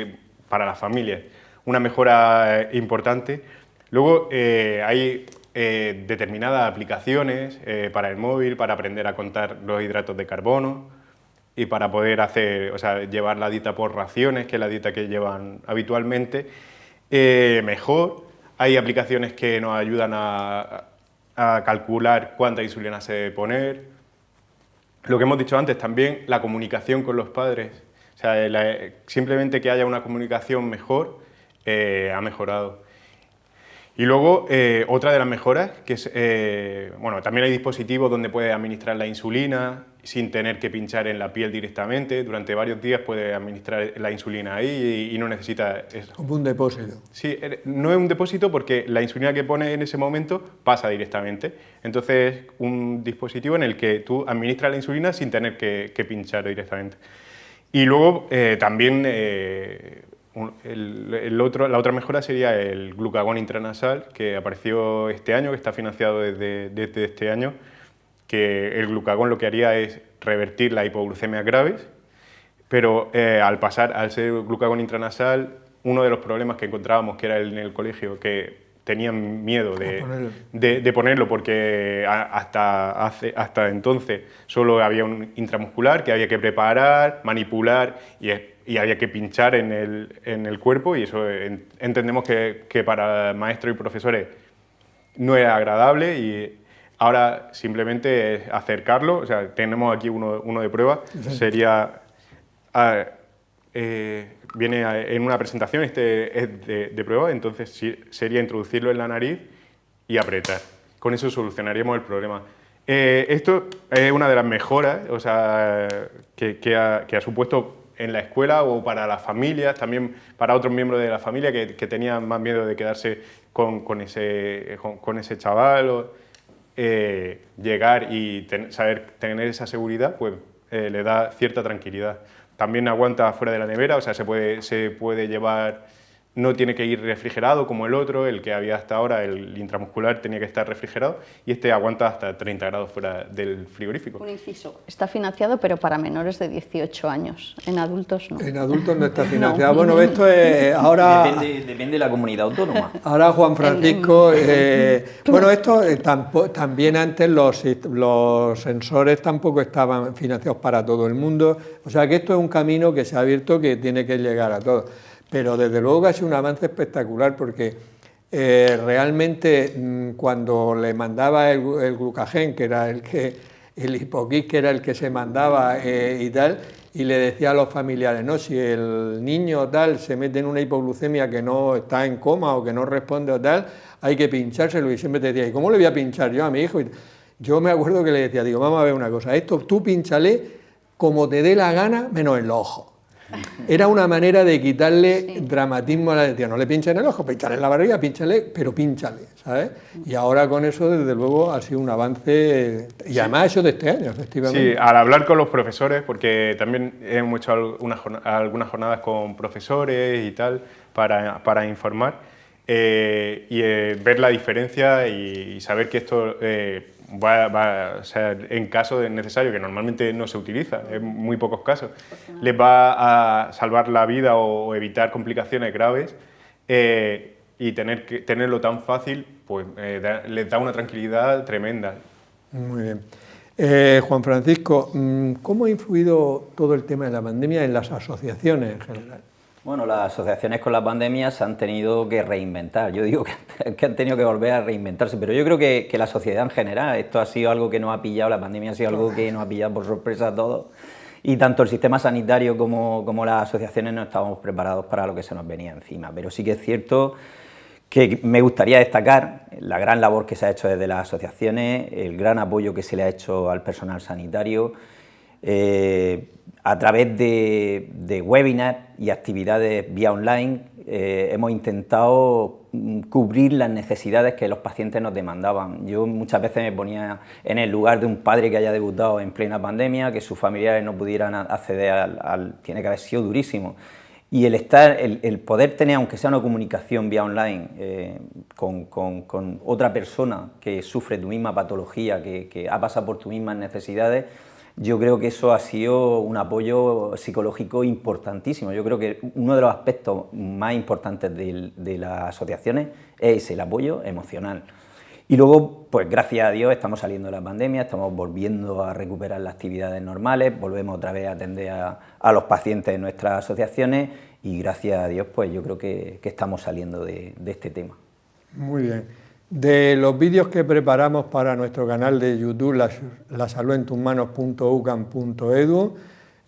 para las familias, una mejora importante, luego hay determinadas aplicaciones para el móvil, para aprender a contar los hidratos de carbono, y para poder llevar la dieta por raciones, que es la dieta que llevan habitualmente, mejor. Hay aplicaciones que nos ayudan a calcular cuánta insulina se debe poner. Lo que hemos dicho antes también, la comunicación con los padres. O sea, simplemente que haya una comunicación mejor ha mejorado. Y luego, otra de las mejoras, que es, también hay dispositivos donde puedes administrar la insulina sin tener que pinchar en la piel directamente. Durante varios días puedes administrar la insulina ahí y no necesitas eso. Como un depósito. Sí, no es un depósito porque la insulina que pones en ese momento pasa directamente. Entonces, es un dispositivo en el que tú administras la insulina sin tener que pinchar directamente. Y luego, también... la otra mejora sería el glucagón intranasal, que apareció este año, que está financiado desde este año, que el glucagón lo que haría es revertir las hipoglucemias graves, pero al ser glucagón intranasal, uno de los problemas que encontrábamos, que era en el colegio, que tenían miedo de ponerlo porque hasta entonces solo había un intramuscular que había que preparar, manipular y había que pinchar en el cuerpo, y eso entendemos que para maestros y profesores no era agradable, y ahora simplemente es acercarlo. O sea, tenemos aquí uno de prueba, sería... viene en una presentación, este es de prueba, entonces sería introducirlo en la nariz y apretar. Con eso solucionaríamos el problema. Esto es una de las mejoras, o sea, que ha supuesto en la escuela o para las familias, también para otros miembros de la familia que tenían más miedo de quedarse con ese chaval. Llegar y tener esa seguridad, pues le da cierta tranquilidad. También aguanta fuera de la nevera, o sea, se puede llevar, no tiene que ir refrigerado como el otro, el que había hasta ahora, el intramuscular, tenía que estar refrigerado, y este aguanta hasta 30 grados fuera del frigorífico. Un inciso, está financiado pero para menores de 18 años, en adultos no. En adultos no está financiado. No. Bueno, esto es ahora... Depende de la comunidad autónoma. Ahora Juan Francisco... bueno, esto también antes los sensores tampoco estaban financiados para todo el mundo, o sea que esto es un camino que se ha abierto que tiene que llegar a todos. Pero desde luego que ha sido un avance espectacular, porque realmente cuando le mandaba el glucagén, que era el hipoquís, que era el que se mandaba y tal, y le decía a los familiares, no, si el niño tal se mete en una hipoglucemia que no está en coma o que no responde o tal, hay que pinchárselo, y siempre te decía, ¿y cómo le voy a pinchar yo a mi hijo? Yo me acuerdo que le decía, digo, vamos a ver una cosa, esto tú pínchale como te dé la gana, menos en los ojos. Era una manera de quitarle dramatismo a la decía, no le pinchen el ojo, pínchale en la barriga, pínchale, pero pínchale, ¿sabes? Y ahora con eso, desde luego, ha sido un avance, y además eso de este año, efectivamente. Sí, al hablar con los profesores, porque también hemos hecho algunas jornadas con profesores y tal, para informar, ver la diferencia y saber que esto va a ser en caso de necesario, que normalmente no se utiliza, en muy pocos casos, les va a salvar la vida o evitar complicaciones graves, y tenerlo tan fácil, pues les da una tranquilidad tremenda. Muy bien. Juan Francisco, ¿cómo ha influido todo el tema de la pandemia en las asociaciones en general? Bueno, las asociaciones con la pandemia se han tenido que reinventar. Yo digo que han tenido que volver a reinventarse, pero yo creo que la sociedad en general, esto ha sido algo que nos ha pillado, la pandemia ha sido algo que nos ha pillado por sorpresa a todos, y tanto el sistema sanitario como las asociaciones no estábamos preparados para lo que se nos venía encima. Pero sí que es cierto que me gustaría destacar la gran labor que se ha hecho desde las asociaciones, el gran apoyo que se le ha hecho al personal sanitario, a través de webinars y actividades vía online. Hemos intentado cubrir las necesidades que los pacientes nos demandaban. Yo muchas veces me ponía en el lugar de un padre que haya debutado en plena pandemia, que sus familiares no pudieran acceder tiene que haber sido durísimo. Y el poder tener, aunque sea una comunicación vía online, con otra persona que sufre tu misma patología, que ha pasado por tus mismas necesidades, yo creo que eso ha sido un apoyo psicológico importantísimo. Yo creo que uno de los aspectos más importantes de las asociaciones es el apoyo emocional. Y luego, pues gracias a Dios, estamos saliendo de la pandemia, estamos volviendo a recuperar las actividades normales, volvemos otra vez a atender a los pacientes de nuestras asociaciones y gracias a Dios, pues yo creo que estamos saliendo de este tema. Muy bien. De los vídeos que preparamos para nuestro canal de YouTube, lasaludentusmanos.ucam.edu,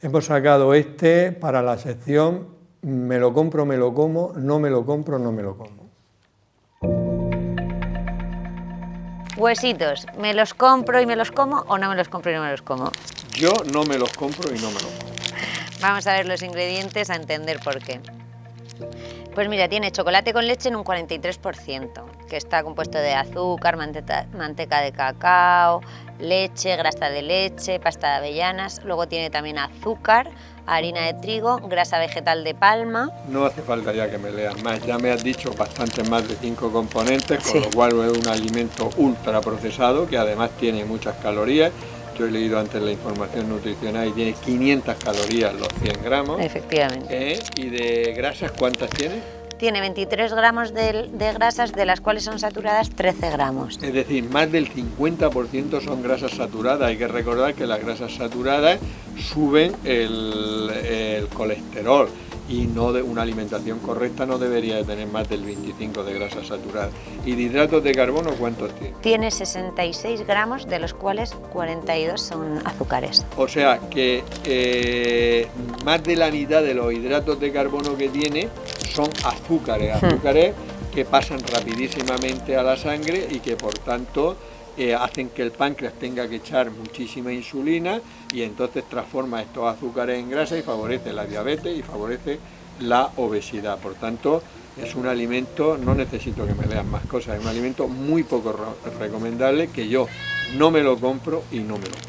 hemos sacado este para la sección me lo compro, me lo como, no me lo compro, no me lo como. Huesitos, ¿me los compro y me los como o no me los compro y no me los como? Yo no me los compro y no me los como. Vamos a ver los ingredientes, a entender por qué. Pues mira, tiene chocolate con leche en un 43%, que está compuesto de azúcar, manteca de cacao, leche, grasa de leche, pasta de avellanas. Luego tiene también azúcar, harina de trigo, grasa vegetal de palma. No hace falta ya que me leas más, ya me has dicho bastante más de 5 componentes, con Sí. lo cual es un alimento ultra procesado que además tiene muchas calorías. Yo he leído antes la información nutricional y tiene 500 calorías los 100 gramos. Efectivamente. ¿Y de grasas cuántas tiene? Tiene 23 gramos de grasas, de las cuales son saturadas 13 gramos. Es decir, más del 50% son grasas saturadas. Hay que recordar que las grasas saturadas suben el colesterol y una alimentación correcta no debería de tener más del 25 de grasas saturadas. ¿Y de hidratos de carbono cuántos tiene? Tiene 66 gramos, de los cuales 42 son azúcares. O sea que más de la mitad de los hidratos de carbono que tiene son azúcares que pasan rapidísimamente a la sangre y que por tanto hacen que el páncreas tenga que echar muchísima insulina y entonces transforma estos azúcares en grasa y favorece la diabetes y favorece la obesidad. Por tanto, es un alimento, no necesito que me lean más cosas, es un alimento muy poco recomendable que yo no me lo compro y no me lo como.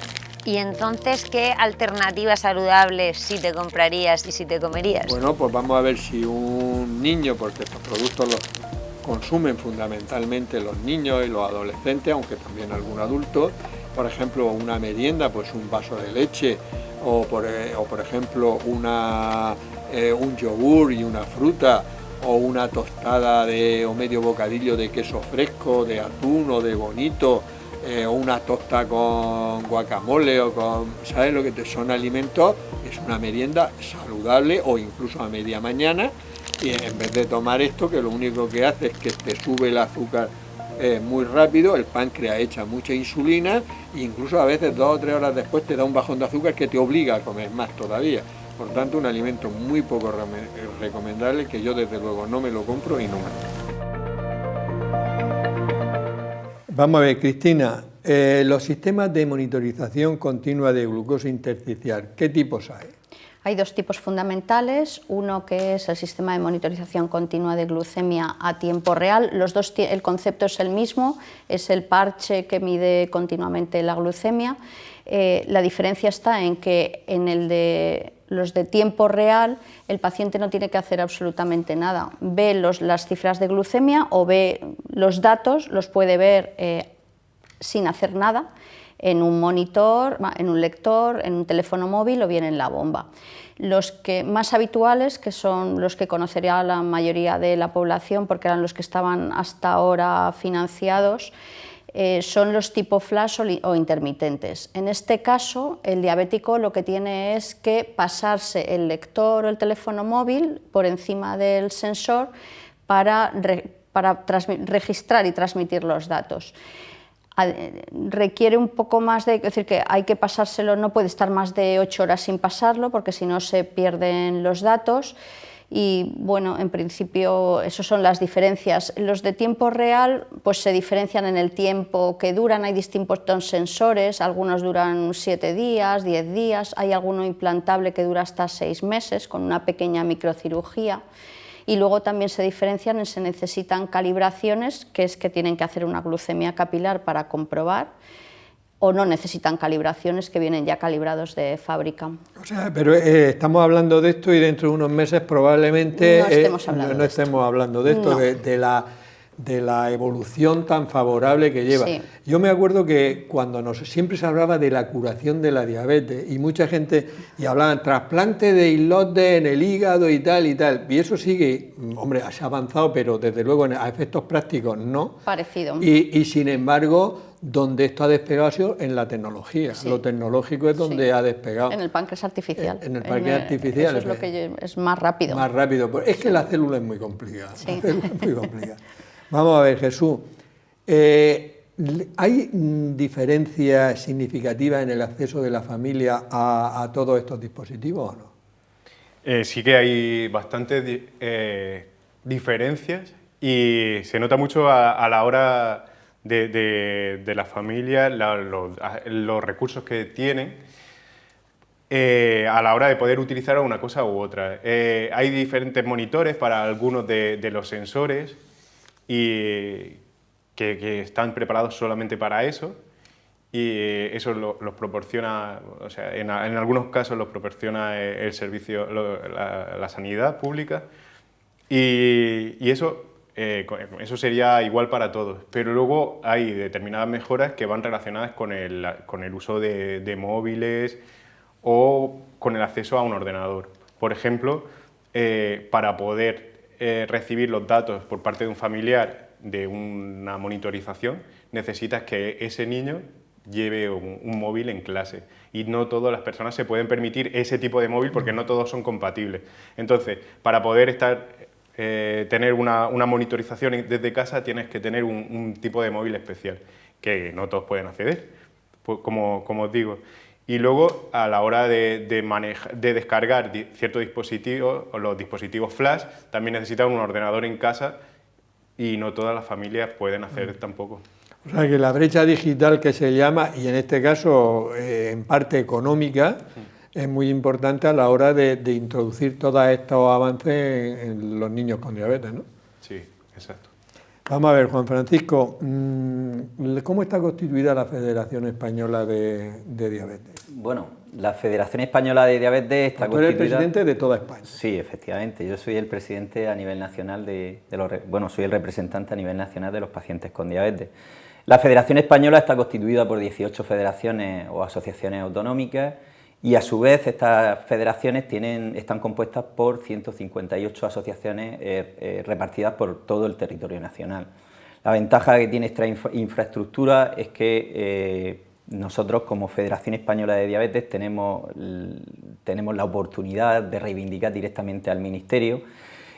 ¿Y entonces qué alternativas saludables sí te comprarías y sí te comerías? Bueno, pues vamos a ver si un niño, porque estos productos los consumen fundamentalmente los niños y los adolescentes, aunque también algún adulto, por ejemplo, una merienda, pues un vaso de leche o por ejemplo un yogur y una fruta o una tostada o medio bocadillo de queso fresco, de atún o de bonito, o una tosta con guacamole o con, ¿sabes lo que son alimentos? Es una merienda saludable o incluso a media mañana. Y en vez de tomar esto, que lo único que hace es que te sube el azúcar muy rápido, el páncreas echa mucha insulina e incluso a veces 2 o 3 horas después te da un bajón de azúcar que te obliga a comer más todavía. Por tanto, un alimento muy poco recomendable que yo desde luego no me lo compro y no me lo como. Vamos a ver, Cristina, los sistemas de monitorización continua de glucosa intersticial, ¿qué tipos hay? Hay dos tipos fundamentales, uno que es el sistema de monitorización continua de glucemia a tiempo real. El concepto es el mismo, es el parche que mide continuamente la glucemia. La diferencia está en que en los de tiempo real el paciente no tiene que hacer absolutamente nada. Ve las cifras de glucemia o ve los datos, los puede ver sin hacer nada, en un monitor, en un lector, en un teléfono móvil o bien en la bomba. Los más habituales, que son los que conocería la mayoría de la población porque eran los que estaban hasta ahora financiados, son los tipo flash o intermitentes. En este caso, el diabético lo que tiene es que pasarse el lector o el teléfono móvil por encima del sensor para registrar y transmitir los datos. Requiere un poco más es decir, que hay que pasárselo, no puede estar más de 8 horas sin pasarlo porque si no se pierden los datos y bueno, en principio esas son las diferencias. Los de tiempo real pues se diferencian en el tiempo que duran, hay distintos sensores, algunos duran 7 días, 10 días, hay alguno implantable que dura hasta 6 meses con una pequeña microcirugía. Y luego también se diferencian se necesitan calibraciones, que es que tienen que hacer una glucemia capilar para comprobar, o no necesitan calibraciones, que vienen ya calibrados de fábrica. O sea, pero estamos hablando de esto y dentro de unos meses probablemente no estemos hablando de esto, no. de la evolución tan favorable que lleva. Sí. Yo me acuerdo que cuando siempre se hablaba de la curación de la diabetes y mucha gente, y hablaban trasplante de islotes en el hígado y tal, y eso sigue, hombre, se ha avanzado, pero desde luego a efectos prácticos no. Parecido. Y sin embargo, donde esto ha despegado ha sido en la tecnología, lo tecnológico es donde ha despegado. En el páncreas artificial. En el páncreas artificial. Eso es lo que es más rápido. Más rápido, pues es que la célula es muy complicada. Sí. La célula es muy complicada. Vamos a ver, Jesús, ¿hay diferencias significativas en el acceso de la familia a todos estos dispositivos o no? Sí que hay bastantes diferencias y se nota mucho a la hora de la familia, los recursos que tienen a la hora de poder utilizar una cosa u otra. Hay diferentes monitores para algunos de los sensores y que están preparados solamente para eso y eso los proporciona, o sea, en algunos casos los proporciona el servicio, la sanidad pública y eso sería igual para todos, pero luego hay determinadas mejoras que van relacionadas con el uso de móviles o con el acceso a un ordenador. Por ejemplo, para poder recibir los datos por parte de un familiar de una monitorización, necesitas que ese niño lleve un móvil en clase y no todas las personas se pueden permitir ese tipo de móvil porque no todos son compatibles. Entonces, para poder tener una monitorización desde casa tienes que tener un tipo de móvil especial que no todos pueden acceder, pues como os digo. Y luego, a la hora de descargar ciertos dispositivos, o los dispositivos flash, también necesitan un ordenador en casa y no todas las familias pueden acceder tampoco. O sea que la brecha digital que se llama, y en este caso en parte económica, es muy importante a la hora de introducir todos estos avances en los niños con diabetes, ¿no? Sí, exacto. Vamos a ver, Juan Francisco, ¿cómo está constituida la Federación Española de Diabetes? Bueno, la Federación Española de Diabetes está constituida... Tú eres el presidente de toda España. Sí, efectivamente, yo soy el presidente a nivel nacional soy el representante a nivel nacional de los pacientes con diabetes. La Federación Española está constituida por 18 federaciones o asociaciones autonómicas y a su vez estas federaciones están compuestas por 158 asociaciones repartidas por todo el territorio nacional. La ventaja que tiene esta infraestructura es que nosotros como Federación Española de Diabetes tenemos la oportunidad de reivindicar directamente al Ministerio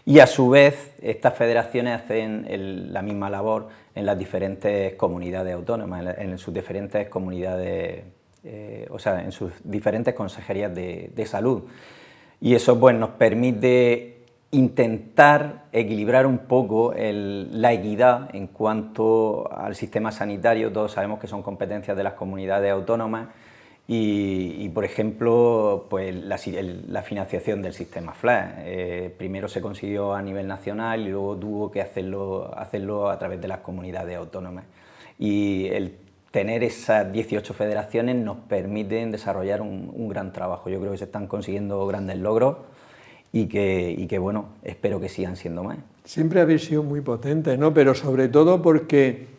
y a su vez estas federaciones hacen la misma labor en las diferentes comunidades autónomas, en sus diferentes comunidades, en sus diferentes consejerías de salud. Y eso pues, nos permite intentar equilibrar un poco la equidad en cuanto al sistema sanitario. Todos sabemos que son competencias de las comunidades autónomas Y por ejemplo, pues la financiación del sistema FLAS. Primero se consiguió a nivel nacional y luego tuvo que hacerlo a través de las comunidades autónomas. Y el tener esas 18 federaciones nos permiten desarrollar un gran trabajo. Yo creo que se están consiguiendo grandes logros y que bueno, espero que sigan siendo más. Siempre habéis sido muy potentes, ¿no? Pero sobre todo porque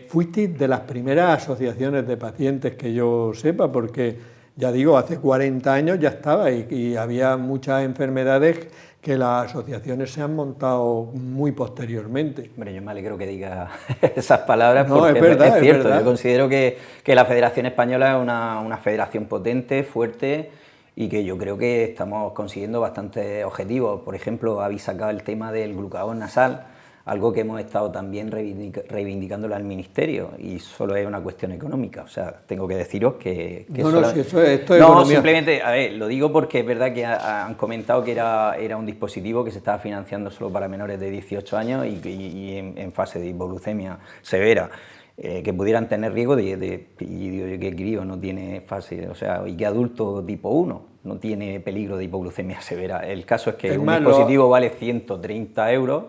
fuisteis de las primeras asociaciones de pacientes que yo sepa, porque ya digo, hace 40 años ya estaba y había muchas enfermedades que las asociaciones se han montado muy posteriormente. Hombre, yo me alegro que diga esas palabras, no, porque es verdad, es cierto. verdad. Yo considero que la Federación Española es una federación potente, fuerte, y que yo creo que estamos consiguiendo bastantes objetivos. Por ejemplo, habéis sacado el tema del glucagón nasal, algo que hemos estado también reivindicándolo al Ministerio, y solo es una cuestión económica. O sea, tengo que deciros que si esto es no, economía. simplemente, a ver, lo digo porque es verdad que han comentado que era un dispositivo que se estaba financiando solo para menores de 18 años y en fase de hipoglucemia severa, que pudieran tener riesgo y digo yo que crío no tiene fase, o sea, y que adulto tipo 1 no tiene peligro de hipoglucemia severa. El caso es que un dispositivo vale 130 euros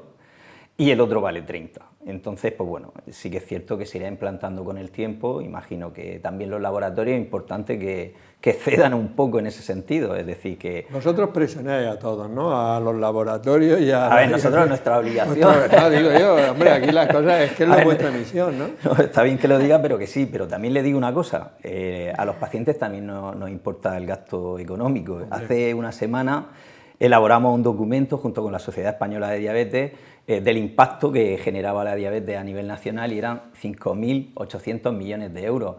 y el otro vale 30. Entonces, pues bueno, sí que es cierto que se irá implantando con el tiempo. Imagino que también los laboratorios es importante que cedan un poco en ese sentido, es decir, que... Vosotros presionáis a todos, ¿no? A los laboratorios y a... A ver, nosotros nuestra obligación... No, digo yo, hombre, aquí las cosas es que es vuestra misión, ¿no? No, está bien que lo diga, pero que sí, pero también le digo una cosa, a los pacientes también nos importa el gasto económico. Hombre. Hace una semana elaboramos un documento junto con la Sociedad Española de Diabetes del impacto que generaba la diabetes a nivel nacional, y eran 5.800 millones de euros.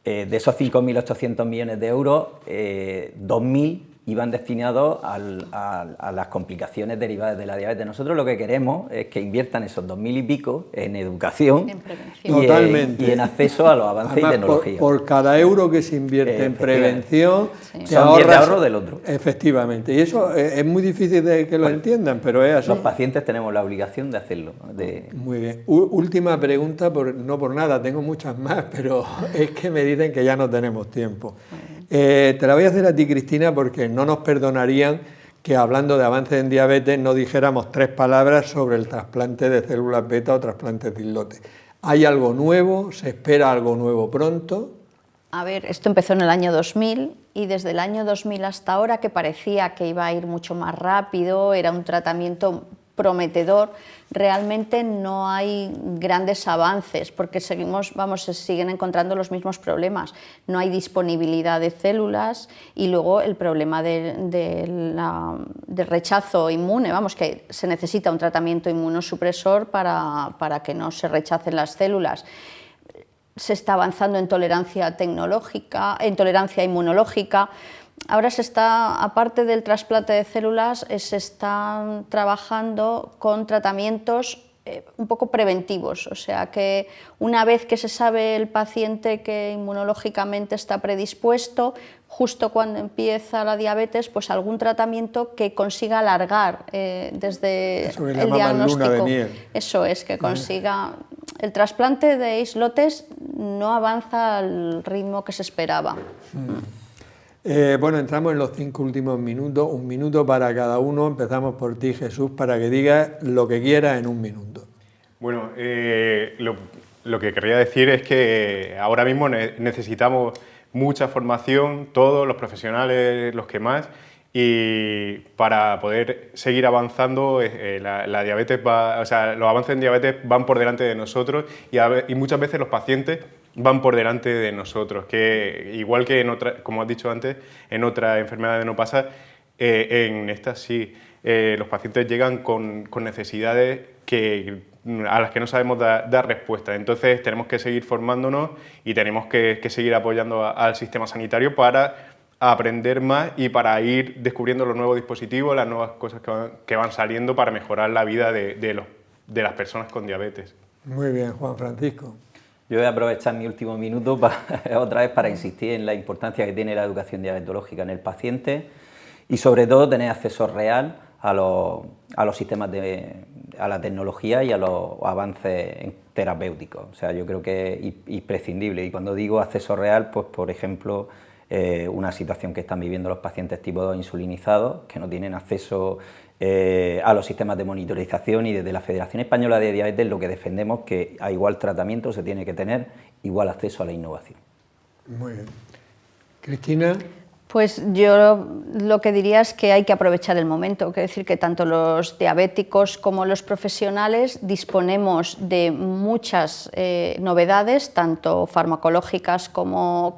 De esos 5.800 millones de euros, 2.000 iban destinados a las complicaciones derivadas de la diabetes. Nosotros lo que queremos es que inviertan esos 2.000 y pico en educación, en prevención. Totalmente. Y en acceso a los avances y tecnología. Por cada euro que se invierte en prevención, sí. te ahorras, 10 de ahorro del otro. Efectivamente, y eso es muy difícil de que lo entiendan, pero es así. Los pacientes tenemos la obligación de hacerlo. Muy bien. Última pregunta, no por nada, tengo muchas más, pero es que me dicen que ya no tenemos tiempo. Te la voy a hacer a ti, Cristina, porque no nos perdonarían que hablando de avances en diabetes no dijéramos 3 palabras sobre el trasplante de células beta o trasplantes de islotes. ¿Hay algo nuevo? ¿Se espera algo nuevo pronto? A ver, esto empezó en el año 2000 y desde el año 2000 hasta ahora, que parecía que iba a ir mucho más rápido, era un tratamiento prometedor, realmente no hay grandes avances porque se siguen encontrando los mismos problemas. No hay disponibilidad de células y luego el problema del rechazo inmune, que se necesita un tratamiento inmunosupresor para que no se rechacen las células. Se está avanzando en tolerancia tecnológica, en tolerancia inmunológica. Ahora aparte del trasplante de células, se están trabajando con tratamientos un poco preventivos, o sea que una vez que se sabe el paciente que inmunológicamente está predispuesto, justo cuando empieza la diabetes, pues algún tratamiento que consiga alargar desde el diagnóstico. Luna de miel. Eso es, que consiga... El trasplante de islotes no avanza al ritmo que se esperaba. Bueno, entramos en los 5 últimos minutos, 1 minuto para cada uno. Empezamos por ti, Jesús, para que digas lo que quieras en 1 minuto. Bueno, lo que querría decir es que ahora mismo necesitamos mucha formación, todos los profesionales, los que más, y para poder seguir avanzando, la diabetes los avances en diabetes van por delante de nosotros y muchas veces los pacientes van por delante de nosotros, que igual que en otra, como has dicho antes, en otras enfermedades no pasa, en estas sí. Los pacientes llegan con necesidades a las que no sabemos dar respuesta. Entonces tenemos que seguir formándonos y tenemos que seguir apoyando al sistema sanitario para aprender más y para ir descubriendo los nuevos dispositivos, las nuevas cosas que van saliendo para mejorar la vida de las personas con diabetes. Muy bien, Juan Francisco. Yo voy a aprovechar mi último minuto otra vez para insistir en la importancia que tiene la educación diabetológica en el paciente y sobre todo tener acceso real a los sistemas a la tecnología y a los avances terapéuticos. O sea, yo creo que es imprescindible. Y cuando digo acceso real, pues por ejemplo, una situación que están viviendo los pacientes tipo 2 insulinizados, que no tienen acceso a los sistemas de monitorización, y desde la Federación Española de Diabetes lo que defendemos que a igual tratamiento se tiene que tener igual acceso a la innovación. Muy bien. Cristina. Pues yo lo que diría es que hay que aprovechar el momento, quiero decir que tanto los diabéticos como los profesionales disponemos de muchas novedades, tanto farmacológicas como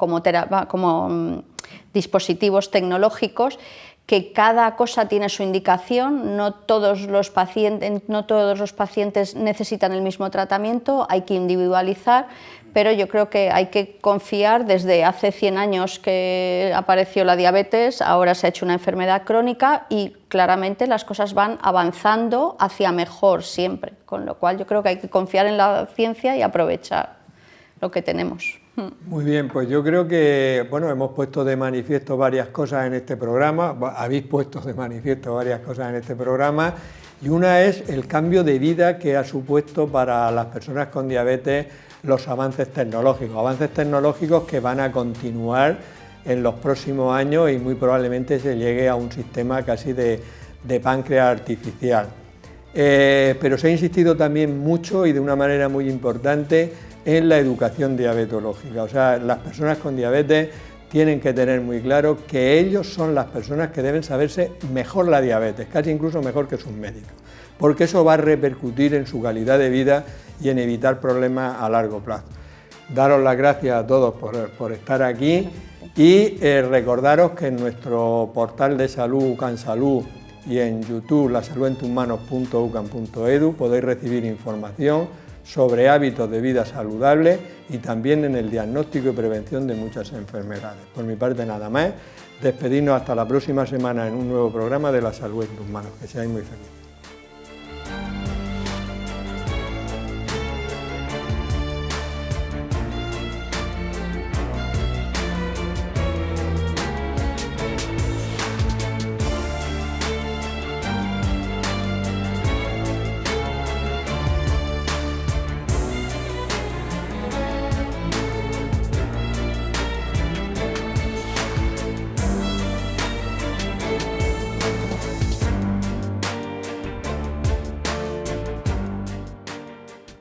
dispositivos tecnológicos, que cada cosa tiene su indicación, no todos los pacientes necesitan el mismo tratamiento, hay que individualizar, pero yo creo que hay que confiar. Desde hace 100 años que apareció la diabetes, ahora se ha hecho una enfermedad crónica y claramente las cosas van avanzando hacia mejor siempre, con lo cual yo creo que hay que confiar en la ciencia y aprovechar lo que tenemos. Muy bien, pues yo creo que hemos puesto de manifiesto varias cosas en este programa, habéis puesto de manifiesto varias cosas en este programa, y una es el cambio de vida que ha supuesto para las personas con diabetes los avances tecnológicos que van a continuar en los próximos años y muy probablemente se llegue a un sistema casi de páncreas artificial. Pero se ha insistido también mucho y de una manera muy importante en la educación diabetológica. O sea, las personas con diabetes tienen que tener muy claro que ellos son las personas que deben saberse mejor la diabetes, casi incluso mejor que sus médicos, porque eso va a repercutir en su calidad de vida y en evitar problemas a largo plazo. Daros las gracias a todos por estar aquí y recordaros que en nuestro portal de salud, UCAN Salud, y en YouTube, lasaludenttusmanos.ucan.edu, podéis recibir información sobre hábitos de vida saludables y también en el diagnóstico y prevención de muchas enfermedades. Por mi parte nada más, despedirnos hasta la próxima semana en un nuevo programa de La Salud en tus Manos. Que seáis muy felices.